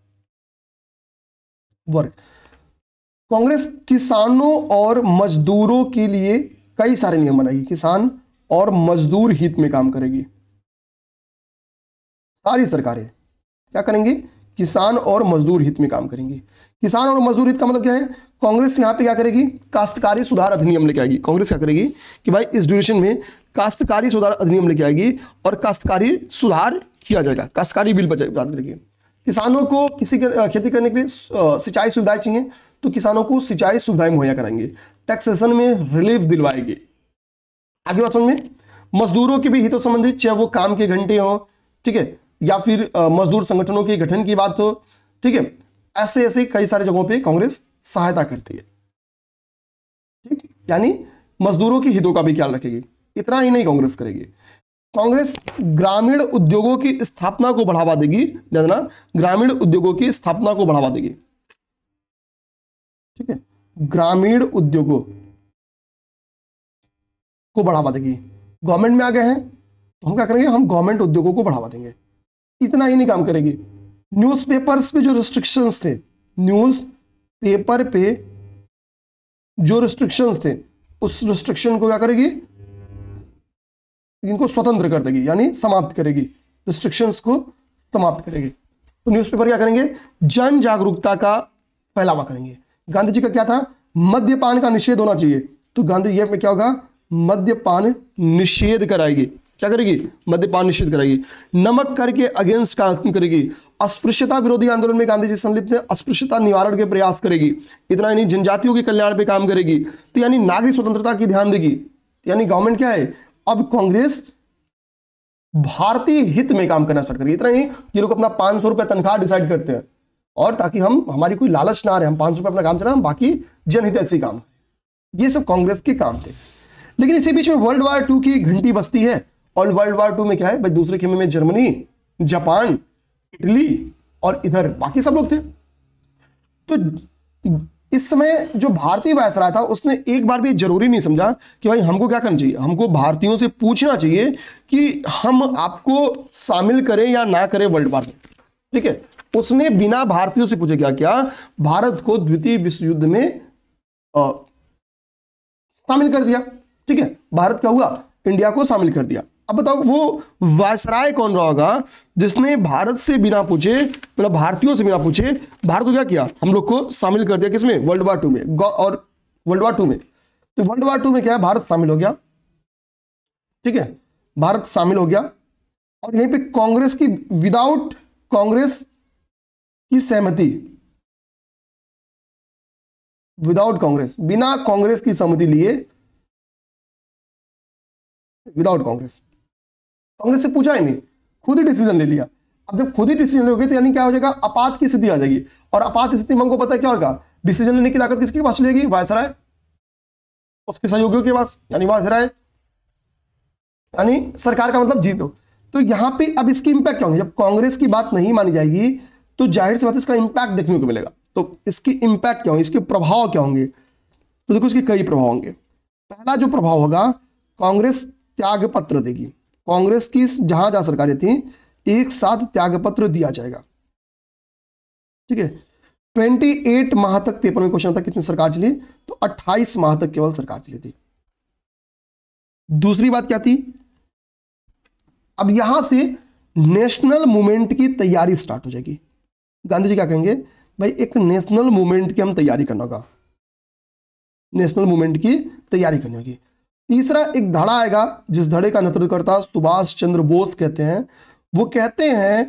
वर्क। कांग्रेस किसानों और मजदूरों के लिए कई सारे नियम बनाएगी, किसान और मजदूर हित में काम करेगी। सारी सरकारें क्या करेंगी, किसान और मजदूर हित में काम करेंगी। किसान और मजदूर हित का मतलब क्या है, कांग्रेस यहां पे क्या करेगी, काश्तकारी सुधार अधिनियम लेके आएगी। कांग्रेस क्या करेगी कि भाई इस ड्यूरेशन में काश्तकारी सुधार अधिनियम लेके आएगी और काश्तकारी सुधार किया जाएगा, काश्तकारी बिल पास करेगी। किसानों को किसी के खेती करने के लिए सिंचाई सुविधाएं चाहिए तो किसानों को सिंचाई सुविधाएं मुहैया कराएंगे। टैक्सेशन में रिलीफ दिलवाएगी। आगे बात समझ में। मजदूरों के भी हितों संबंधित, चाहे वो काम के घंटे हो, ठीक है, या फिर मजदूर संगठनों के गठन की बात हो, ठीक है, ऐसे ऐसे कई सारे जगहों पे कांग्रेस सहायता करती है, ठीक, यानी मजदूरों के हितों का भी ख्याल रखेगी। इतना ही नहीं कांग्रेस करेगी, कांग्रेस ग्रामीण उद्योगों की स्थापना को बढ़ावा देगी, जानना, ग्रामीण उद्योगों की स्थापना को बढ़ावा देगी, ठीक है, ग्रामीण उद्योगों को बढ़ावा देगी। गवर्नमेंट में आ गए हैं तो हम क्या करेंगे, हम गवर्नमेंट उद्योगों को बढ़ावा देंगे। इतना ही नहीं काम करेगी, न्यूज़पेपर्स पे जो रिस्ट्रिक्शंस थे, न्यूज पेपर पे जो रिस्ट्रिक्शंस थे, उस रिस्ट्रिक्शन को क्या करेगी, इनको स्वतंत्र कर देगी, यानी समाप्त करेगी, रिस्ट्रिक्शंस को समाप्त करेगी। तो न्यूज़पेपर क्या करेंगे, जन जागरूकता का फैलावा करेंगे। गांधी जी का क्या था, मद्यपान का निषेध होना चाहिए, तो गांधी जी में क्या होगा, मद्यपान निषेध कराएगी। क्या करेगी, मद्यपान निषेध कराएगी। नमक कर के अगेंस्ट काम करेगी। अस्पृश्यता विरोधी आंदोलन में गांधी जी संलिप्त है, अस्पृश्यता निवारण के प्रयास करेगी। इतना ही नहीं, जनजातियों के कल्याण पे काम करेगी, तो यानी नागरिक स्वतंत्रता की ध्यान देगी। यानी गवर्नमेंट क्या है, अब कांग्रेस भारतीय हित में काम करना स्टार्ट करेगी। इतना ही, ये लोग अपना 500 रुपये तनख्वाह डिसाइड करते हैं, और ताकि हम, हमारी कोई लालच ना रहे, हम 500 रुपये अपना काम चला, हम बाकी जनहित ऐसे काम करें। ये सब कांग्रेस के काम थे। लेकिन इसी बीच में वर्ल्ड वार 2 की घंटी बजती है, और वर्ल्ड वार 2 में क्या है भाई, दूसरे खेमे में जर्मनी, जापान, इटली और इधर बाकी सब लोग थे। तो इस समय जो भारतीय वायसराय था, उसने एक बार भी जरूरी नहीं समझा कि भाई हमको क्या करना चाहिए, हमको भारतीयों से पूछना चाहिए कि हम आपको शामिल करें या ना करें वर्ल्ड वार में, ठीक है। उसने बिना भारतीयों से पूछे क्या किया, भारत को द्वितीय विश्व युद्ध में शामिल कर दिया, ठीक है। भारत क्या हुआ, इंडिया को शामिल कर दिया। अब बताओ वो वायसराय कौन रहा होगा जिसने भारत से बिना पूछे, मतलब भारतीयों से बिना पूछे भारत को क्या किया, हम लोग को शामिल कर दिया, किसमें, वर्ल्ड वार 2 में। और वर्ल्ड वार 2 में, तो वर्ल्ड वार 2 में क्या है, भारत शामिल हो गया, ठीक है, भारत शामिल हो गया। और यहीं पे कांग्रेस की, विदाउट कांग्रेस की सहमति, विदाउट कांग्रेस, बिना कांग्रेस की सहमति लिए, विदाउट कांग्रेस, कांग्रेस से पूछा ही नहीं, खुद ही डिसीजन ले लिया। अब जब खुद ही डिसीजन लोगे तो यानी क्या हो जाएगा, आपात की स्थिति आ जाएगी। और आपात स्थिति में हमको पता है क्या होगा, डिसीजन लेने की ताकत किसके पास चलेगी, वायसराय, उसके सहयोगियों के पास, यानी वायसराय, यानी सरकार का मतलब जीतो। तो यहां पे अब इसकी इंपैक्ट क्या होंगे, जब कांग्रेस की बात नहीं मानी जाएगी तो जाहिर सी बात इसका इंपैक्ट देखने को मिलेगा। तो इसकी इंपैक्ट क्या होंगे, इसके प्रभाव क्या होंगे, तो देखो इसके कई प्रभाव होंगे। पहला जो प्रभाव होगा, कांग्रेस त्याग पत्र देगी। कांग्रेस की जहां जहां सरकारें थी, एक साथ त्याग पत्र दिया जाएगा, ठीक है। 28 माह तक पेपर में क्वेश्चन था कितनी सरकार चली, तो 28 माह तक केवल सरकार चली थी। दूसरी बात क्या थी, अब यहां से नेशनल मूवमेंट की तैयारी स्टार्ट हो जाएगी। गांधी जी क्या कहेंगे, भाई एक नेशनल मूवमेंट की हम तैयारी करना होगा, नेशनल मूवमेंट की तैयारी करनी होगी। तीसरा एक धड़ा आएगा, जिस धड़े का नेतृत्व करता सुभाष चंद्र बोस कहते हैं। वो कहते हैं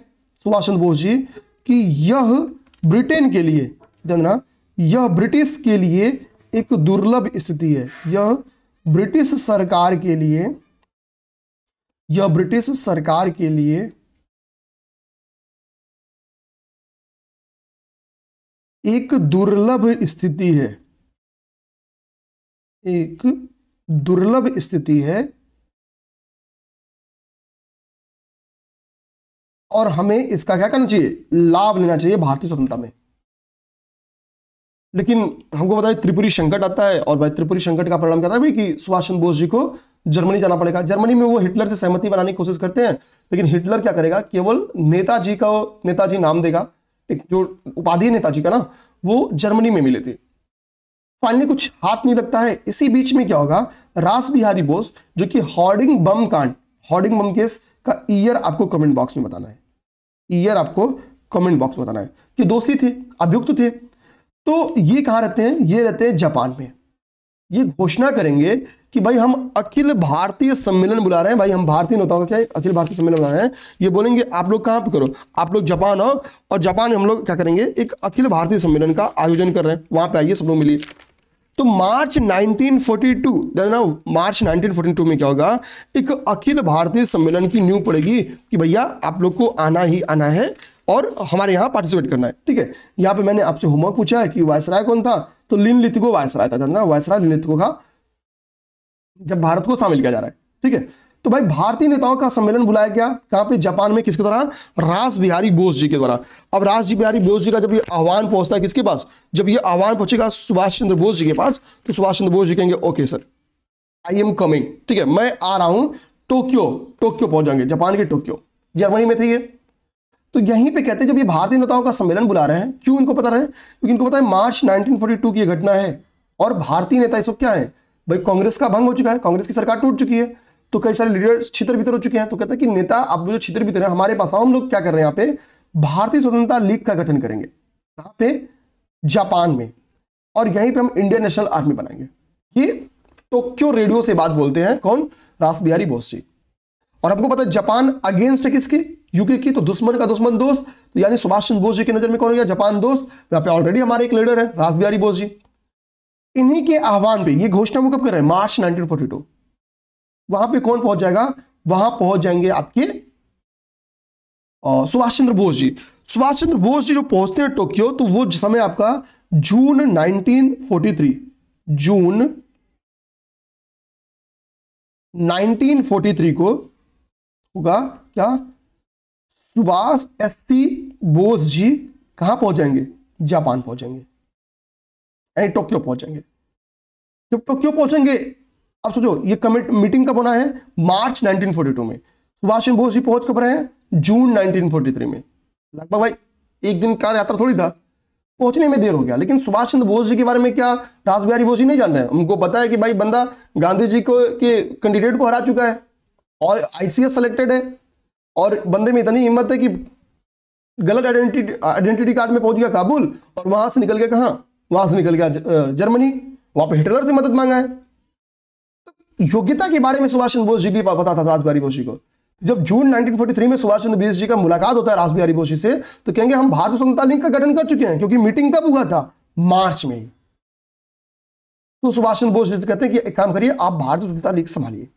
सुभाष चंद्र बोस जी कि यह ब्रिटेन के लिए, जानना, यह ब्रिटिश के लिए एक दुर्लभ स्थिति है। यह ब्रिटिश सरकार के लिए, यह ब्रिटिश सरकार के लिए एक दुर्लभ स्थिति है, एक दुर्लभ स्थिति है, और हमें इसका क्या करना चाहिए, लाभ लेना चाहिए भारतीय स्वतंत्रता में। लेकिन हमको पता है त्रिपुरी संकट आता है, और भाई त्रिपुरी संकट का परिणाम क्या था भाई कि सुभाष चंद्र बोस जी को जर्मनी जाना पड़ेगा। जर्मनी में वो हिटलर से सहमति बनाने की कोशिश करते हैं, लेकिन हिटलर क्या करेगा, केवल नेताजी का, नेताजी नाम देगा, एक जो उपाधि है नेताजी का ना, वो जर्मनी में मिले थे। फाइनली कुछ हाथ नहीं लगता है। इसी बीच में क्या होगा, रास बिहारी बोस, जो कि हॉर्डिंग बम कांड, हॉर्डिंग बम केस का ईयर आपको कमेंट बॉक्स में बताना है, ईयर आपको कमेंट बॉक्स में बताना है कि दोषी थे, अभियुक्त थे। तो ये कहाँ रहते हैं, ये रहते हैं जापान में। ये घोषणा करेंगे कि भाई हम अखिल भारतीय सम्मेलन बुला रहे हैं। भाई हम भारतीय नेताओं का क्या है, अखिल भारतीय सम्मेलन बुला रहे हैं। ये बोलेंगे आप लोग कहाँ पे करो, आप लोग जापान आओ, और जापान में हम लोग क्या करेंगे, एक अखिल भारतीय सम्मेलन का आयोजन कर रहे हैं, वहां पे आइए सब लोग मिलिए। तो मार्च 1942, देखना मार्च 1942 में क्या होगा, एक अखिल भारतीय सम्मेलन की नींव पड़ेगी कि भैया आप लोग को आना ही आना है, और हमारे यहाँ पार्टिसिपेट करना है। ठीक है, यहाँ पे मैंने आपसे होमवर्क पूछा है कि वायसराय कौन था, तो लिनलिथगो वायसराय था, जानना वायसराय लिनलिथगो का जब भारत को शामिल किया जा रहा है। ठीक है, तो भाई भारतीय नेताओं का सम्मेलन बुलाया गया कहां पे, जापान में, किसके द्वारा, रास बिहारी बोस जी के द्वारा। अब रास बिहारी बोस जी का जब ये आह्वान पहुंचता है किसके पास, जब ये आह्वान पहुंचेगा सुभाष चंद्र बोस जी के पास, तो सुभाष चंद्र बोस जी कहेंगे okay sir I am coming, ठीक है मैं आ रहा हूं, टोक्यो पहुंच जाएंगे, जापान के टोक्यो, जर्मनी में थे ये। तो यहीं पे कहते हैं जब ये भारतीय नेताओं का सम्मेलन बुला रहे हैं, क्यों इनको पता रहे, क्योंकि इनको पता है मार्च 1942 की घटना है और भारतीय नेता इस वक्त क्या है भाई, कांग्रेस का भंग हो चुका है, कांग्रेस की सरकार टूट चुकी है, तो कई सारे लीडर्स छितर बितर हो चुके हैं। तो कहते हैं कि नेता अब जो छितर बितर है हमारे पास, हम लोग क्या कर रहे हैं यहाँ पे, भारतीय स्वतंत्रता लीग का गठन करेंगे, कहां पे, जापान में, और यहीं पे हम इंडियन नेशनल आर्मी बनाएंगे। ये टोक्यो रेडियो से बात बोलते हैं कौन, रास बिहारी बोस जी। और हमको पता है जापान अगेंस्ट है किसके, यूके की, तो दुश्मन का दुश्मन दोस्त, तो यानी सुभाष चंद्र बोस जी की नजर में कौन हो गया, जापान दोस्त। यहाँ पे ऑलरेडी हमारे एक लीडर है रास बिहारी बोस जी। इन्हीं के आह्वान पे ये घोषणा वो कब कर रहे हैं, मार्च 1942। वहां पे कौन पहुंच जाएगा, वहां पहुंच जाएंगे आपके सुभाष चंद्र बोस जी। सुभाष चंद्र बोस जी जो पहुंचते हैं टोक्यो, तो वो समय आपका जून 1943, जून 1943 को होगा क्या, सुभाष एससी बोस जी कहां पहुंच जाएंगे, जापान पहुंचेंगे, यानी टोक्यो पहुंचेंगे। जब टोक्यो पहुंचेंगे, अब सोचो ये मीटिंग कब होना है, मार्च 1942 में। सुभाष चंद्र बोस जी पहुंच कब रहे हैं, जून 1943 में। लगभग भाई एक दिन का यात्रा थोड़ी था, पहुंचने में देर हो गया। लेकिन सुभाष चंद्र बोस जी के बारे में क्या रास बिहारी बोस जी नहीं जान रहे हैं, उनको पता है कि भाई बंदा गांधी जी को के कैंडिडेट को हरा चुका है और आईसीएस सेलेक्टेड है, और बंदे में इतनी हिम्मत है कि गलत आइडेंटिटी कार्ड में पहुंच गया काबुल, और वहां से निकल गया कहां, वहां से निकल गया जर्मनी, वहां पे हिटलर से मदद मांगा है। तो योग्यता के बारे में सुभाष चंद्र बोस जी की पता था रास बिहारी बोस जी को। जब जून 1943 में सुभाष चंद्र बोस जी का मुलाकात होता है रास बिहारी बोस जी से, तो कहेंगे हम भारतीय स्वतंत्रता लीग का गठन कर चुके हैं, क्योंकि मीटिंग कब हुआ था, मार्च में। तो सुभाष चंद्र बोस जी कहते हैं कि एक काम करिए, आप भारतीय स्वतंत्रता लीग संभालिए।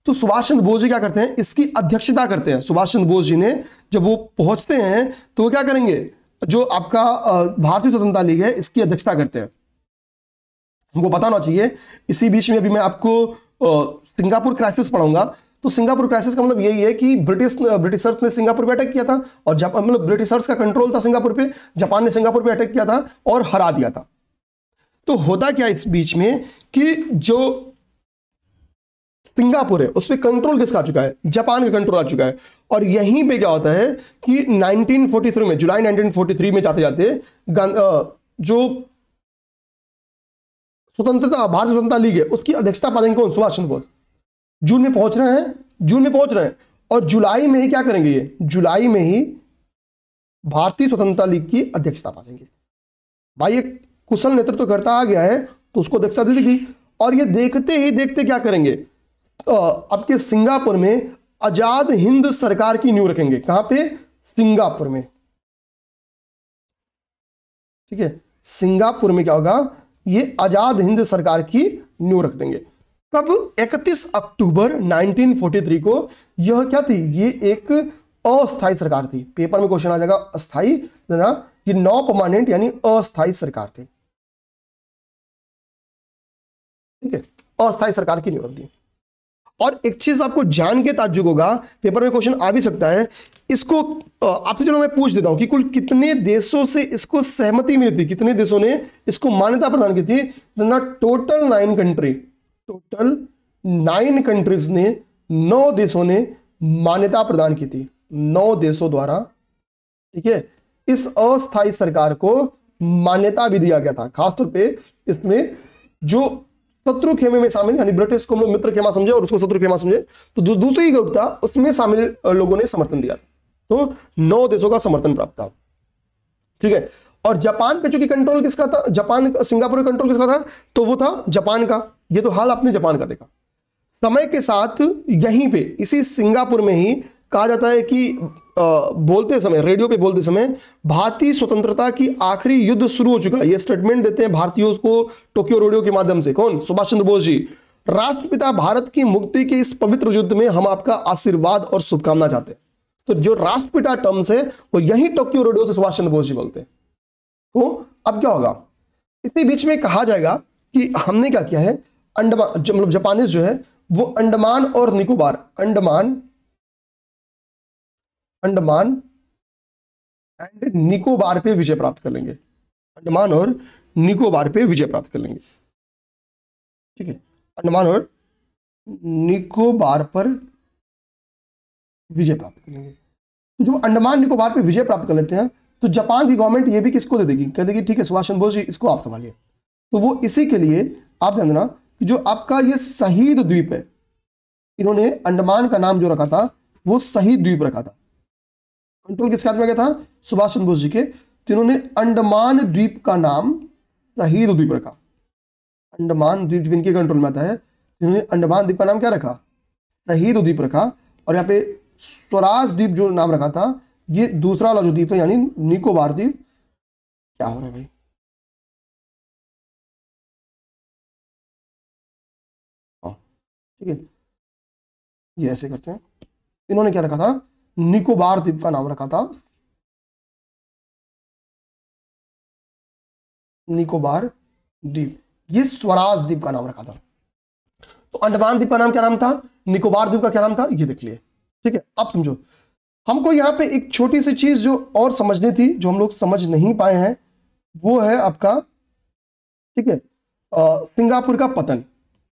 तो सुभाष चंद्र बोस जी क्या करते हैं, इसकी अध्यक्षता करते हैं। सुभाष चंद्र बोस जी ने जब वो पहुंचते हैं तो वो क्या करेंगे, जो आपका भारतीय स्वतंत्रता लीग है इसकी अध्यक्षता करते हैं। हमको बताना चाहिए, इसी बीच में अभी मैं आपको सिंगापुर क्राइसिस पढ़ाऊंगा। तो सिंगापुर क्राइसिस का मतलब यही है कि ब्रिटिशर्स ने सिंगापुर पे अटैक किया था, और मतलब ब्रिटिशर्स का कंट्रोल था सिंगापुर पे, जापान ने सिंगापुर पे अटैक किया था और हरा दिया था। तो होता क्या इस बीच में कि जो सिंगापुर है उस पर कंट्रोल किसका आ चुका है, जापान का कंट्रोल आ चुका है। और यहीं पे क्या होता है कि 1943 में, जुलाई 1943 में जाते जाते जो स्वतंत्रता, भारतीय स्वतंत्रता लीग है उसकी अध्यक्षता पाएंगे कौन, सुभाष चंद्र बोस। जून में पहुंच रहे हैं, और जुलाई में ही क्या करेंगे, ये जुलाई में ही भारतीय स्वतंत्रता लीग की अध्यक्षता पाएंगे। भाई एक कुशल नेतृत्व करता आ गया है तो उसको अध्यक्षता दे देगी। और ये देखते ही देखते क्या करेंगे, आपके सिंगापुर में आजाद हिंद सरकार की नींव रखेंगे। कहां पे, सिंगापुर में। ठीक है, सिंगापुर में क्या होगा, ये आजाद हिंद सरकार की नींव रख देंगे। कब, 31 अक्टूबर 1943 को। यह क्या थी, ये एक अस्थायी सरकार थी। पेपर में क्वेश्चन आ जाएगा अस्थायी, ये नॉन परमानेंट यानी अस्थायी सरकार थी। ठीक है, अस्थायी सरकार की नींव रख दी। और एक चीज आपको जान के ताज्जुब होगा, पेपर में क्वेश्चन आ भी सकता है इसको, आपसे चलो मैं पूछ देता हूं कि कुल कितने देशों से इसको सहमति मिली थी, कितने देशों ने इसको मान्यता प्रदान की थी। टोटल 9 कंट्री, टोटल 9 कंट्रीज ने, 9 देशों ने मान्यता प्रदान की थी, 9 देशों द्वारा। ठीक है, इस अस्थायी सरकार को मान्यता भी दिया गया था। खासतौर पे इसमें जो शत्रु खेमे में शामिल, यानी ब्रिटिश को हम लोग मित्र खेमा समझे और उसको शत्रु खेमा समझे, तो जो दूसरी ग्रुप था उसमें शामिल लोगों ने समर्थन दिया था। तो 9 देशों का समर्थन प्राप्त था। ठीक है, और जापान पे चूंकि कंट्रोल किसका था, जापान, सिंगापुर का कंट्रोल किसका था, तो वो था जापान का। ये तो हाल आपने जापान का देखा। समय के साथ यहीं पे इसी सिंगापुर में ही कहा जाता है कि बोलते समय, रेडियो पे बोलते समय, भारतीय स्वतंत्रता की आखिरी युद्ध शुरू हो चुका है। ये स्टेटमेंट देते हैं भारतीयों को टोक्यो रेडियो के माध्यम से। कौन, सुभाष चंद्र बोस जी। राष्ट्रपिता भारत की मुक्ति के इस पवित्र युद्ध में हम आपका आशीर्वाद और शुभकामना चाहते हैं। तो जो राष्ट्रपिता टर्म्स है वो यही टोक्यो रोडियो से सुभाष चंद्र बोस जी बोलते हैं। तो अब क्या होगा, इसी बीच में कहा जाएगा कि हमने क्या किया है, अंडमान मतलब जापानीज जो है वो अंडमान और निकोबार, अंडमान एंड निकोबार पे विजय प्राप्त कर लेंगे, अंडमान और निकोबार पे विजय प्राप्त कर लेंगे। ठीक है, अंडमान और निकोबार पर विजय प्राप्त कर लेंगे। तो जब अंडमान निकोबार पे विजय प्राप्त कर लेते हैं तो जापान की गवर्नमेंट ये भी किसको दे देगी, कह देगी ठीक है सुभाष चंद्र बोस जी इसको आप संभालिए। तो वो इसी के लिए आप ध्यान देना कि जो आपका ये शहीद द्वीप है, इन्होंने अंडमान का नाम जो रखा था वो शहीद द्वीप रखा था। कंट्रोल किसके हाथ में गया था, सुभाष चंद्र बोस जी के। तो इन्होंने अंडमान द्वीप का नाम शहीद द्वीप रखा। अंडमान द्वीप जब इनके कंट्रोल में आता है, इन्होंने अंडमान द्वीप का नाम क्या रखा, शहीद द्वीप रखा। और यहाँ पे स्वराज द्वीप जो नाम रखा था, ये दूसरा वाला जो द्वीप है यानी निकोबार द्वीप। क्या हो रहा है भाई, ठीक है, ये ऐसे करते हैं। इन्होंने क्या रखा था, निकोबार द्वीप का नाम रखा था निकोबार द्वीप, ये स्वराज द्वीप का नाम रखा था। तो अंडमान द्वीप का नाम क्या नाम था, निकोबार द्वीप का क्या नाम था, ये देख लिए। ठीक है, अब समझो, हमको यहां पे एक छोटी सी चीज जो और समझनी थी जो हम लोग समझ नहीं पाए हैं, वो है आपका, ठीक है, सिंगापुर का पतन।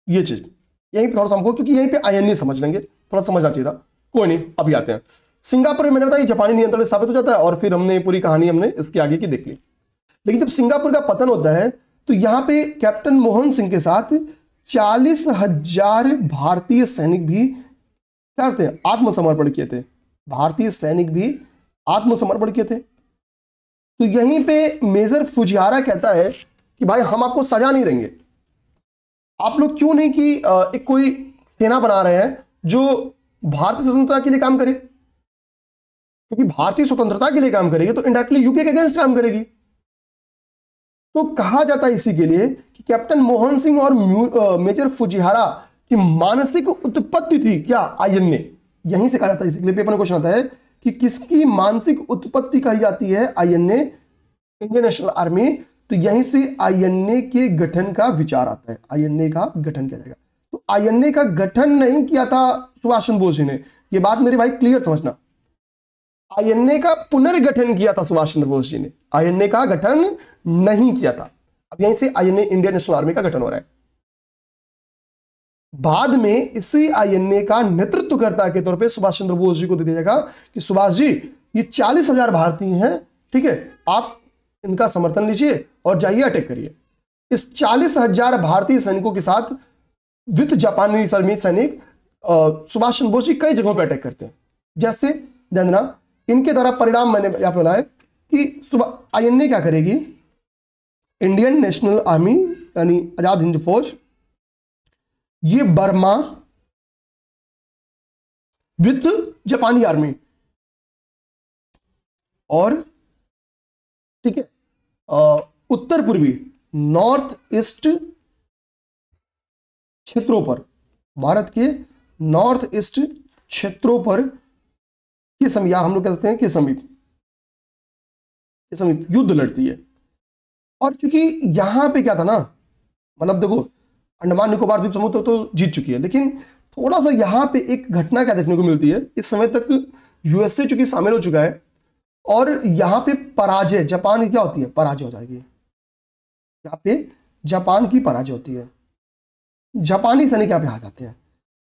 ये चीज यहीं पे थोड़ा सा हमको, क्योंकि यहीं पे आईएनए समझ लेंगे, थोड़ा समझना चाहिए था, कोई नहीं अभी आते हैं। सिंगापुर में मैंने बताया जापानी नियंत्रण स्थापित हो जाता है और फिर हमने पूरी कहानी हमने इसके आगे की देख ली। लेकिन जब सिंगापुर का पतन होता है तो यहां पे कैप्टन मोहन सिंह के साथ 40,000 भारतीय सैनिक भी क्या थे, आत्मसमर्पण किए थे। भारतीय सैनिक भी आत्मसमर्पण किए थे। तो यहीं पे मेजर फुजियारा कहता है कि भाई हम आपको सजा नहीं देंगे, आप लोग क्यों नहीं कि एक कोई सेना बना रहे हैं जो भारतीय स्वतंत्रता के लिए काम करे, क्योंकि भारतीय स्वतंत्रता के लिए काम करेगी तो इनडायरेक्टली यूके के अगेंस्ट काम करेगी। तो कहा जाता है इसी के लिए कि कैप्टन मोहन सिंह और मेजर फुजिहारा की मानसिक उत्पत्ति थी क्या, आईएनए। यहीं से कहा जाता है, इसके लिए पेपर में क्वेश्चन आता है कि किसकी मानसिक उत्पत्ति कही जाती है, आईएनए, इंडियन नेशनल आर्मी। तो यहीं से आईएनए के गठन का विचार आता है, आईएनए का गठन किया जाएगा। तो आईएनए का गठन नहीं किया था सुभाष चंद्र बोस जी ने, यह बात मेरे भाई क्लियर समझना। आईएनए का पुनर्गठन किया था सुभाष चंद्र बोस जी ने, आईएनए का गठन नहीं किया था। अब यहीं से आईएनए, इंडियन नेशनल आर्मी का गठन हो रहा है। बाद में इसी आईएनए का नेतृत्वकर्ता के तौर पे सुभाष चंद्र बोस जी को दे दिया जाएगा कि सुभाष जी ये 40,000 भारतीय हैं, ठीक है, आप इनका समर्थन लीजिए और जाइए अटैक करिए। इस 40,000 भारतीय सैनिकों के साथ द्वित जापानी सैनिक सुभाष चंद्र बोस जी कई जगहों पर अटैक करते हैं। जैसे ध्यान देना, इनके द्वारा परिणाम मैंने यहां पे बनाया कि आईएनए क्या करेगी, इंडियन नेशनल आर्मी यानी आजाद हिंद फौज, ये बर्मा विथ जापानी आर्मी और, ठीक है, उत्तर पूर्वी नॉर्थ ईस्ट क्षेत्रों पर, भारत के नॉर्थ ईस्ट क्षेत्रों पर के समीप, हम लोग कहते हैं के समीप युद्ध लड़ती है। और चूंकि यहां पे क्या था ना, मतलब देखो अंडमान निकोबार द्वीप समूह तो जीत चुकी है, लेकिन थोड़ा सा यहां पे एक घटना क्या देखने को मिलती है, इस समय तक यूएसए चूंकि शामिल हो चुका है और यहां पे पराजय जापान की क्या होती है, पराजय हो जाएगी। यहां पे जापान की पराजय होती है, जापानी सैनिक यहां पे हार जाते हैं।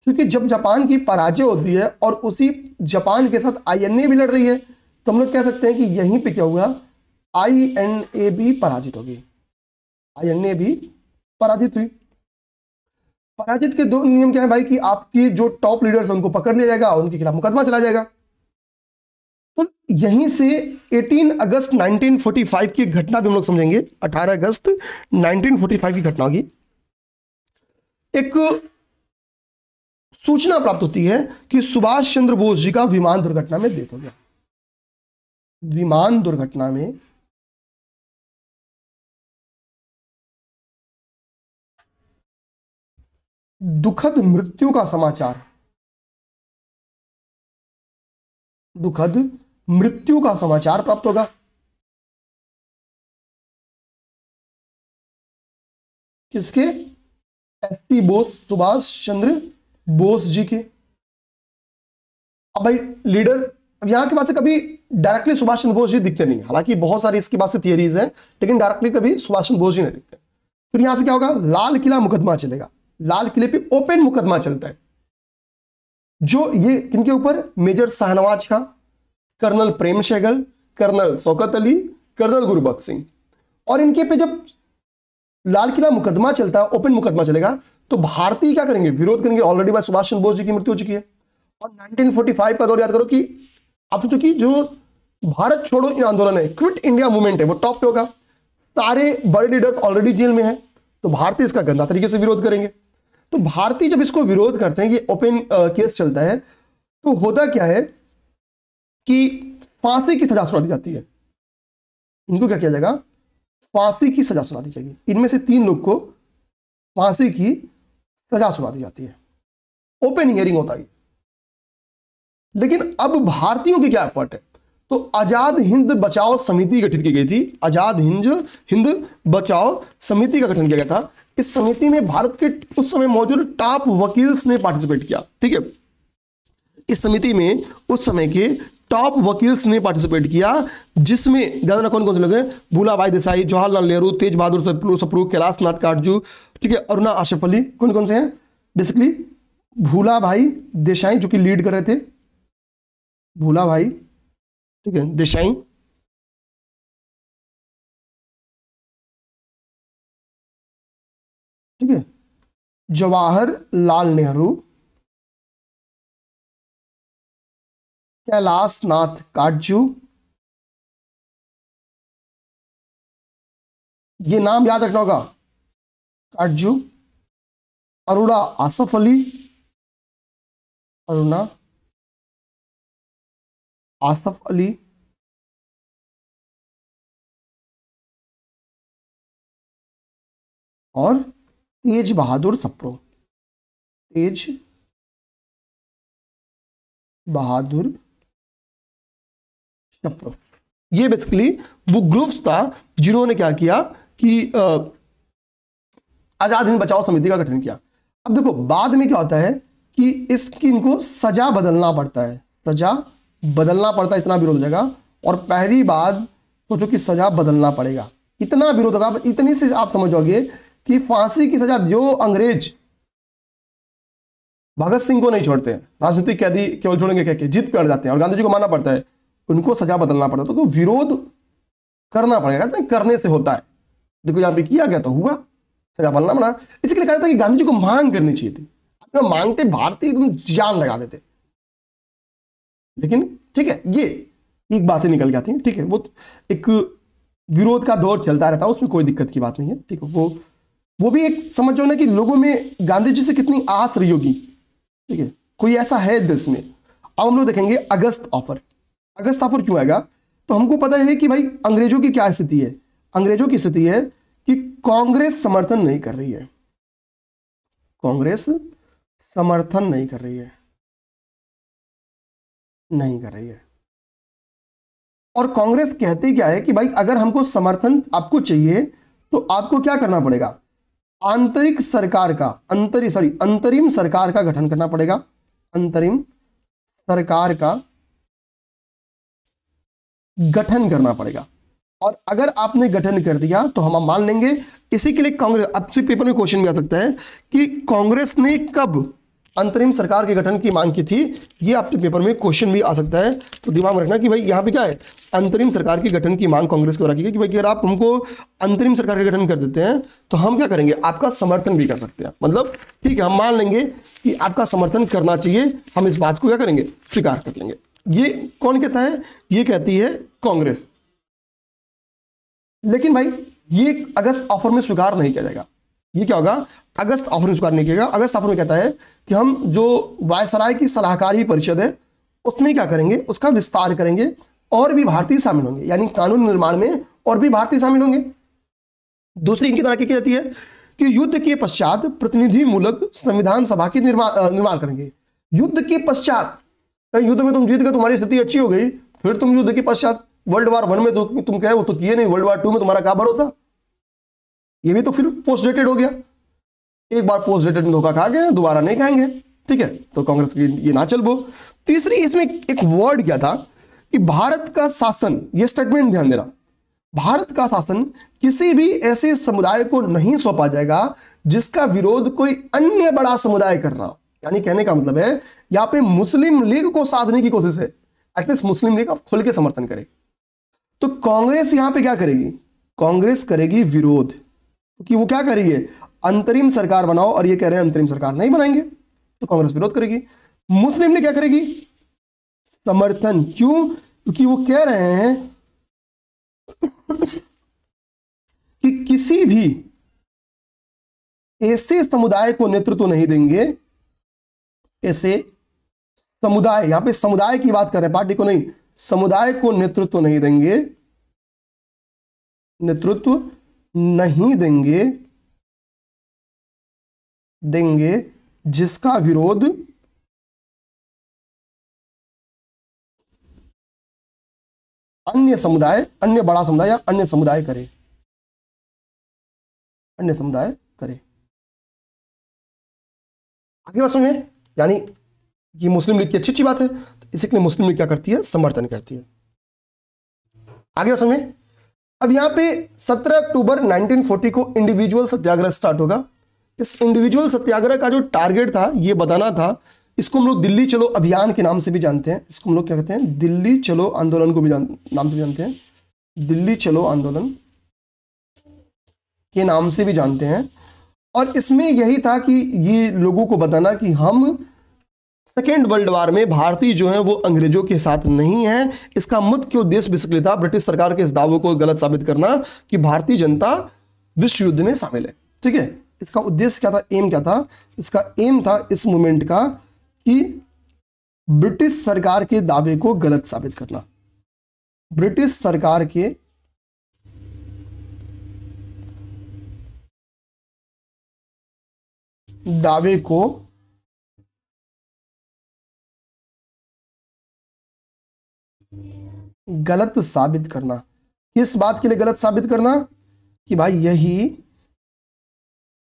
क्योंकि जब जापान की पराजय होती है और उसी जापान के साथ आईएनए भी लड़ रही है, तो हम लोग कह सकते हैं कि यहीं पे क्या हुआ, आईएनए भी पराजित होगी, आईएनए भी पराजित हुई। पराजित के दो नियम क्या है भाई, कि आपकी जो टॉप लीडर्स हैं उनको पकड़ लिया जाएगा और उनके खिलाफ मुकदमा चला जाएगा। तो यहीं से 18 अगस्त 1945 की घटना भी हम लोग समझेंगे। 18 अगस्त 1945 की घटना होगी। एक सूचना प्राप्त होती है कि सुभाष चंद्र बोस जी का विमान दुर्घटना में डेथ हो गया। विमान दुर्घटना में दुखद मृत्यु का समाचार दुखद मृत्यु का समाचार प्राप्त होगा। किसके? एस.टी. बोस, सुभाष चंद्र बोस जी के। अब भाई लीडर, अब यहां के बाद से कभी डायरेक्टली सुभाष चंद्र बोस जी दिखते नहीं, हालांकि बहुत सारी इसके बाद से थियरीज हैं, लेकिन डायरेक्टली कभी सुभाष चंद्र बोस जी नहीं दिखते। फिर यहां से क्या होगा? लाल किला मुकदमा चलेगा। लाल किले पे ओपन मुकदमा चलता है, जो ये किनके ऊपर? मेजर शाहनवाज खां, colonel Prem Sahgal, colonel Shaukat Ali, colonel Gurbaksh Singh. और इनके पे जब लाल किला मुकदमा चलता है, ओपन मुकदमा चलेगा, तो भारतीय क्या करेंगे? विरोध करेंगे। ऑलरेडी भाई सुभाष चंद्र बोस जी की मृत्यु हो चुकी है। और 1945 का दौर याद करो कि आप तो कि जो भारत छोड़ो आंदोलन है, क्विट इंडिया मूवमेंट है, वो टॉप पे होगा। सारे बड़े लीडर्स ऑलरेडी जेल में हैं, तो भारतीय इसका गंदा तरीके से विरोध करेंगे। तो भारतीय जब इसको विरोध करते हैं, ये ओपन केस चलता है, तो होता क्या है कि फांसी की सजा सुना दी जाती है। इनको क्या किया जाएगा? फांसी की सजा सुना दी जाएगी। इनमें से 3 लोग को फांसी की सजा सुना दी जाती है। ओपन हियरिंग होता है। लेकिन अब भारतीयों की क्या एफर्ट है? तो आजाद हिंद बचाओ समिति गठित की गई थी। आजाद हिंद बचाओ समिति का गठन किया गया था। इस समिति में भारत के उस समय मौजूद टॉप वकील्स ने पार्टिसिपेट किया। ठीक है, इस समिति में उस समय के टॉप वकील्स ने पार्टिसिपेट किया, जिसमें ज्यादा कौन कौन से लोग हैं? भूलाभाई देसाई, जवाहरलाल नेहरू, तेज बहादुर सप्रू, कैलाश नाथ काटजू, ठीक है, अरुणा आशफ अली। कौन कौन से हैं? बेसिकली भूलाभाई देसाई जो कि लीड कर रहे थे, भूलाभाई, ठीक है, देसाई, ठीक है, जवाहरलाल नेहरू, कैलाश नाथ काटजू। ये नाम याद रखना होगा, काटजू, अरुणा आसफ अली, अरुणा आसफ अली, और तेज बहादुर सप्रू, तेज बहादुर सप्रू। ये बेसिकली वो ग्रुप्स था जिन्होंने क्या किया कि आजाद हिंद बचाओ समिति का गठन किया। अब देखो बाद में क्या होता है कि इनको सजा बदलना पड़ता है, सजा बदलना पड़ता है, इतना विरोध हो जाएगा। और पहली बात सोचो कि सजा बदलना पड़ेगा, इतना विरोध होगा, इतनी से आप समझोगे कि फांसी की सजा जो अंग्रेज भगत सिंह को नहीं छोड़ते हैं, राजनीतिक कैदी केवल छोड़ेंगे कह के जिद पे अड़ जाते हैं, और गांधी जी को मानना पड़ता है, उनको सजा बदलना पड़ता है। तो विरोध करना पड़ेगा, करने से होता है। देखो यहां पे किया गया तो हुआ, सजा बदलना पड़ा। इसके लिए कहा था कि गांधी जी को मांग करनी चाहिए थी, मांगते भारतीय एकदम जान लगा देते। लेकिन ठीक है, ये एक बातें निकल जाती हैं, ठीक है, वो एक विरोध का दौर चलता रहता है, उसमें कोई दिक्कत की बात नहीं है। ठीक है, वो भी एक समझो ना कि लोगों में गांधी जी से कितनी आस रही होगी। ठीक है, कोई ऐसा है देश में। अब हम लोग देखेंगे अगस्त ऑफर। अगस्त ऑफर क्यों आएगा? तो हमको पता है कि भाई अंग्रेजों की क्या स्थिति है। अंग्रेजों की स्थिति है कि कांग्रेस समर्थन नहीं कर रही है, कांग्रेस समर्थन नहीं कर रही है, नहीं कर रही है। और कांग्रेस कहती क्या है कि भाई अगर हमको समर्थन आपको चाहिए तो आपको क्या करना पड़ेगा? आंतरिक सरकार का अंतरिम सरकार का गठन करना पड़ेगा, अंतरिम सरकार का गठन करना पड़ेगा। और अगर आपने गठन कर दिया तो हम मान लेंगे। इसी के लिए कांग्रेस, आपसे पेपर में क्वेश्चन भी आ सकता है कि कांग्रेस ने कब अंतरिम सरकार के गठन की मांग की थी, ये आपके पेपर में क्वेश्चन भी आ सकता है। तो दिमाग में रखना कि भाई यहाँ पे क्या है, अंतरिम सरकार के गठन की मांग कांग्रेस को रखी है कि भाई अगर आप हमको अंतरिम सरकार का गठन कर देते हैं तो हम क्या करेंगे, आपका समर्थन भी कर सकते हैं। मतलब ठीक है, हम मान लेंगे कि आपका समर्थन करना चाहिए, हम इस बात को क्या करेंगे, स्वीकार कर लेंगे। ये कौन कहता है? ये कहती है कांग्रेस। लेकिन भाई ये अगस्त ऑफर में स्वीकार नहीं किया जाएगा। ये क्या होगा? अगस्त ऑफर में स्वीकार नहीं किया जाएगा। अगस्त ऑफर में कहता है कि हम जो वायसराय की सलाहकारी परिषद है उसमें क्या करेंगे, उसका विस्तार करेंगे, और भी भारतीय शामिल होंगे, यानी कानून निर्माण में और भी भारतीय शामिल होंगे। दूसरी इनकी तरह की जाती है कि युद्ध के पश्चात प्रतिनिधि मूलक संविधान सभा के निर्माण करेंगे। युद्ध के पश्चात कहीं युद्ध में तुम जीत गए, तुम्हारी स्थिति अच्छी हो गई, फिर तुम युद्ध के पश्चात वर्ल्ड वार 1 में तो तुम कहे वो तो किए नहीं, वर्ल्ड वार 2 में तुम्हारा क्या भरोसा। ये भी तो फिर पोस्ट डेटेड हो गया। एक बार पोस्ट डेटेड में धोखा खा गए, दोबारा नहीं खाएंगे, ठीक है। तो कांग्रेस की ये ना चल वो। तीसरी इसमें एक वर्ड क्या था कि भारत का शासन, ये स्टेटमेंट ध्यान देना, भारत का शासन किसी भी ऐसे समुदाय को नहीं सौंपा जाएगा जिसका विरोध कोई अन्य बड़ा समुदाय कर रहा हो। यानी कहने का मतलब है यहां पे मुस्लिम लीग को साधने की कोशिश है, एटलीस्ट मुस्लिम लीग अब खुल के समर्थन करे। तो कांग्रेस यहां पे क्या करेगी, कांग्रेस करेगी विरोध, क्योंकि वो क्या करेगी, अंतरिम सरकार बनाओ, और ये कह रहे हैं अंतरिम सरकार नहीं बनाएंगे, तो कांग्रेस विरोध करेगी। मुस्लिम लीग क्या करेगी, समर्थन। क्यों, क्योंकि वो कह रहे हैं कि किसी भी ऐसे समुदाय को नेतृत्व नहीं देंगे, ऐसे समुदाय, यहां पे समुदाय की बात कर रहे हैं, पार्टी को नहीं, समुदाय को नेतृत्व नहीं देंगे, नेतृत्व नहीं देंगे जिसका विरोध अन्य समुदाय, अन्य बड़ा समुदाय या अन्य समुदाय करे, अन्य समुदाय करे। आगे बात समझ में, यानी ये मुस्लिम लीग की अच्छी बात है, तो इसी के लिए मुस्लिम लीग क्या करती है, समर्थन करती है। आगे बात समझ में। अब यहां पे 17 अक्टूबर 1940 को इंडिविजुअल सत्याग्रह स्टार्ट होगा। इस इंडिविजुअल सत्याग्रह का जो टारगेट था ये बताना था, इसको हम लोग दिल्ली चलो अभियान के नाम से भी जानते हैं, इसको हम लोग क्या कहते हैं, दिल्ली चलो आंदोलन को भी नाम से भी जानते हैं, दिल्ली चलो आंदोलन के नाम से भी जानते हैं। और इसमें यही था कि ये लोगों को बताना कि हम सेकेंड वर्ल्ड वार में भारतीय जो है वो अंग्रेजों के साथ नहीं है। इसका मुख्य उद्देश्य बेसिकली था ब्रिटिश सरकार के इस दावों को गलत साबित करना कि भारतीय जनता विश्व युद्ध में शामिल है, ठीक है। इसका उद्देश्य क्या था, एम क्या था, इसका एम था इस मूवमेंट का कि ब्रिटिश सरकार के दावे को गलत साबित करना, ब्रिटिश सरकार के दावे को गलत साबित करना। किस बात के लिए गलत साबित करना, कि भाई यही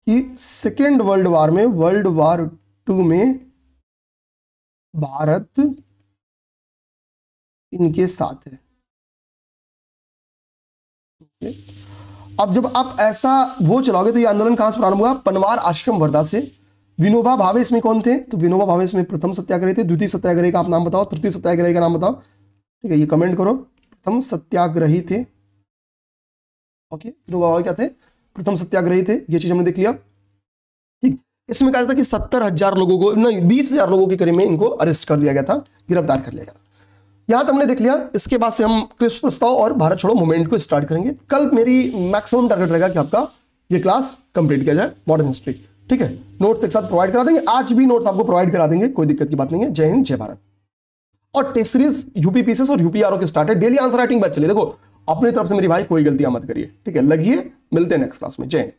कि सेकेंड वर्ल्ड वार में, वर्ल्ड वार 2 में भारत इनके साथ है। अब जब आप ऐसा वो चलाओगे तो ये आंदोलन कहां से प्रारंभ हुआ, पनवार आश्रम वर्धा से। विनोबा भावे इसमें कौन थे, तो विनोबा भावे इसमें प्रथम सत्याग्रही थे। द्वितीय सत्याग्रही का आप नाम बताओ, तृतीय सत्याग्रही का नाम बताओ, ठीक है, ये कमेंट करो। प्रथम सत्याग्रही थे, ओके, विनोबा भावे क्या थे, प्रथम सत्याग्रही थे, ये चीज हमने देख लिया, ठीक। इसमें कहा था कि 70,000 लोगों को, नहीं 20,000 लोगों के करीब में इनको अरेस्ट कर लिया गया था, गिरफ्तार कर लिया गया था। यहां तो हमने देख लिया। इसके बाद से हम क्रिप्स प्रस्ताव और भारत छोड़ो मूवमेंट को स्टार्ट करेंगे। कल मेरी मैक्सिमम टारगेट रहेगा कि आपका ये क्लास कंप्लीट किया जाए, मॉडर्न हिस्ट्री, ठीक है। नोट्स एक साथ प्रोवाइड करा देंगे, आज भी नोट्स आपको प्रोवाइड करा देंगे, कोई दिक्कत की बात नहीं है। जय हिंद, जय भारत। और टेस्ट सीरीज यूपी पीसीएस और यूपीआरओ के स्टार्ट है, डेली आंसर राइटिंग बैच चलिए। देखो अपनी तरफ से मेरी भाई कोई गलतियां मत करिए, ठीक है। लगिए, मिलते हैं नेक्स्ट क्लास में। जय हिंद।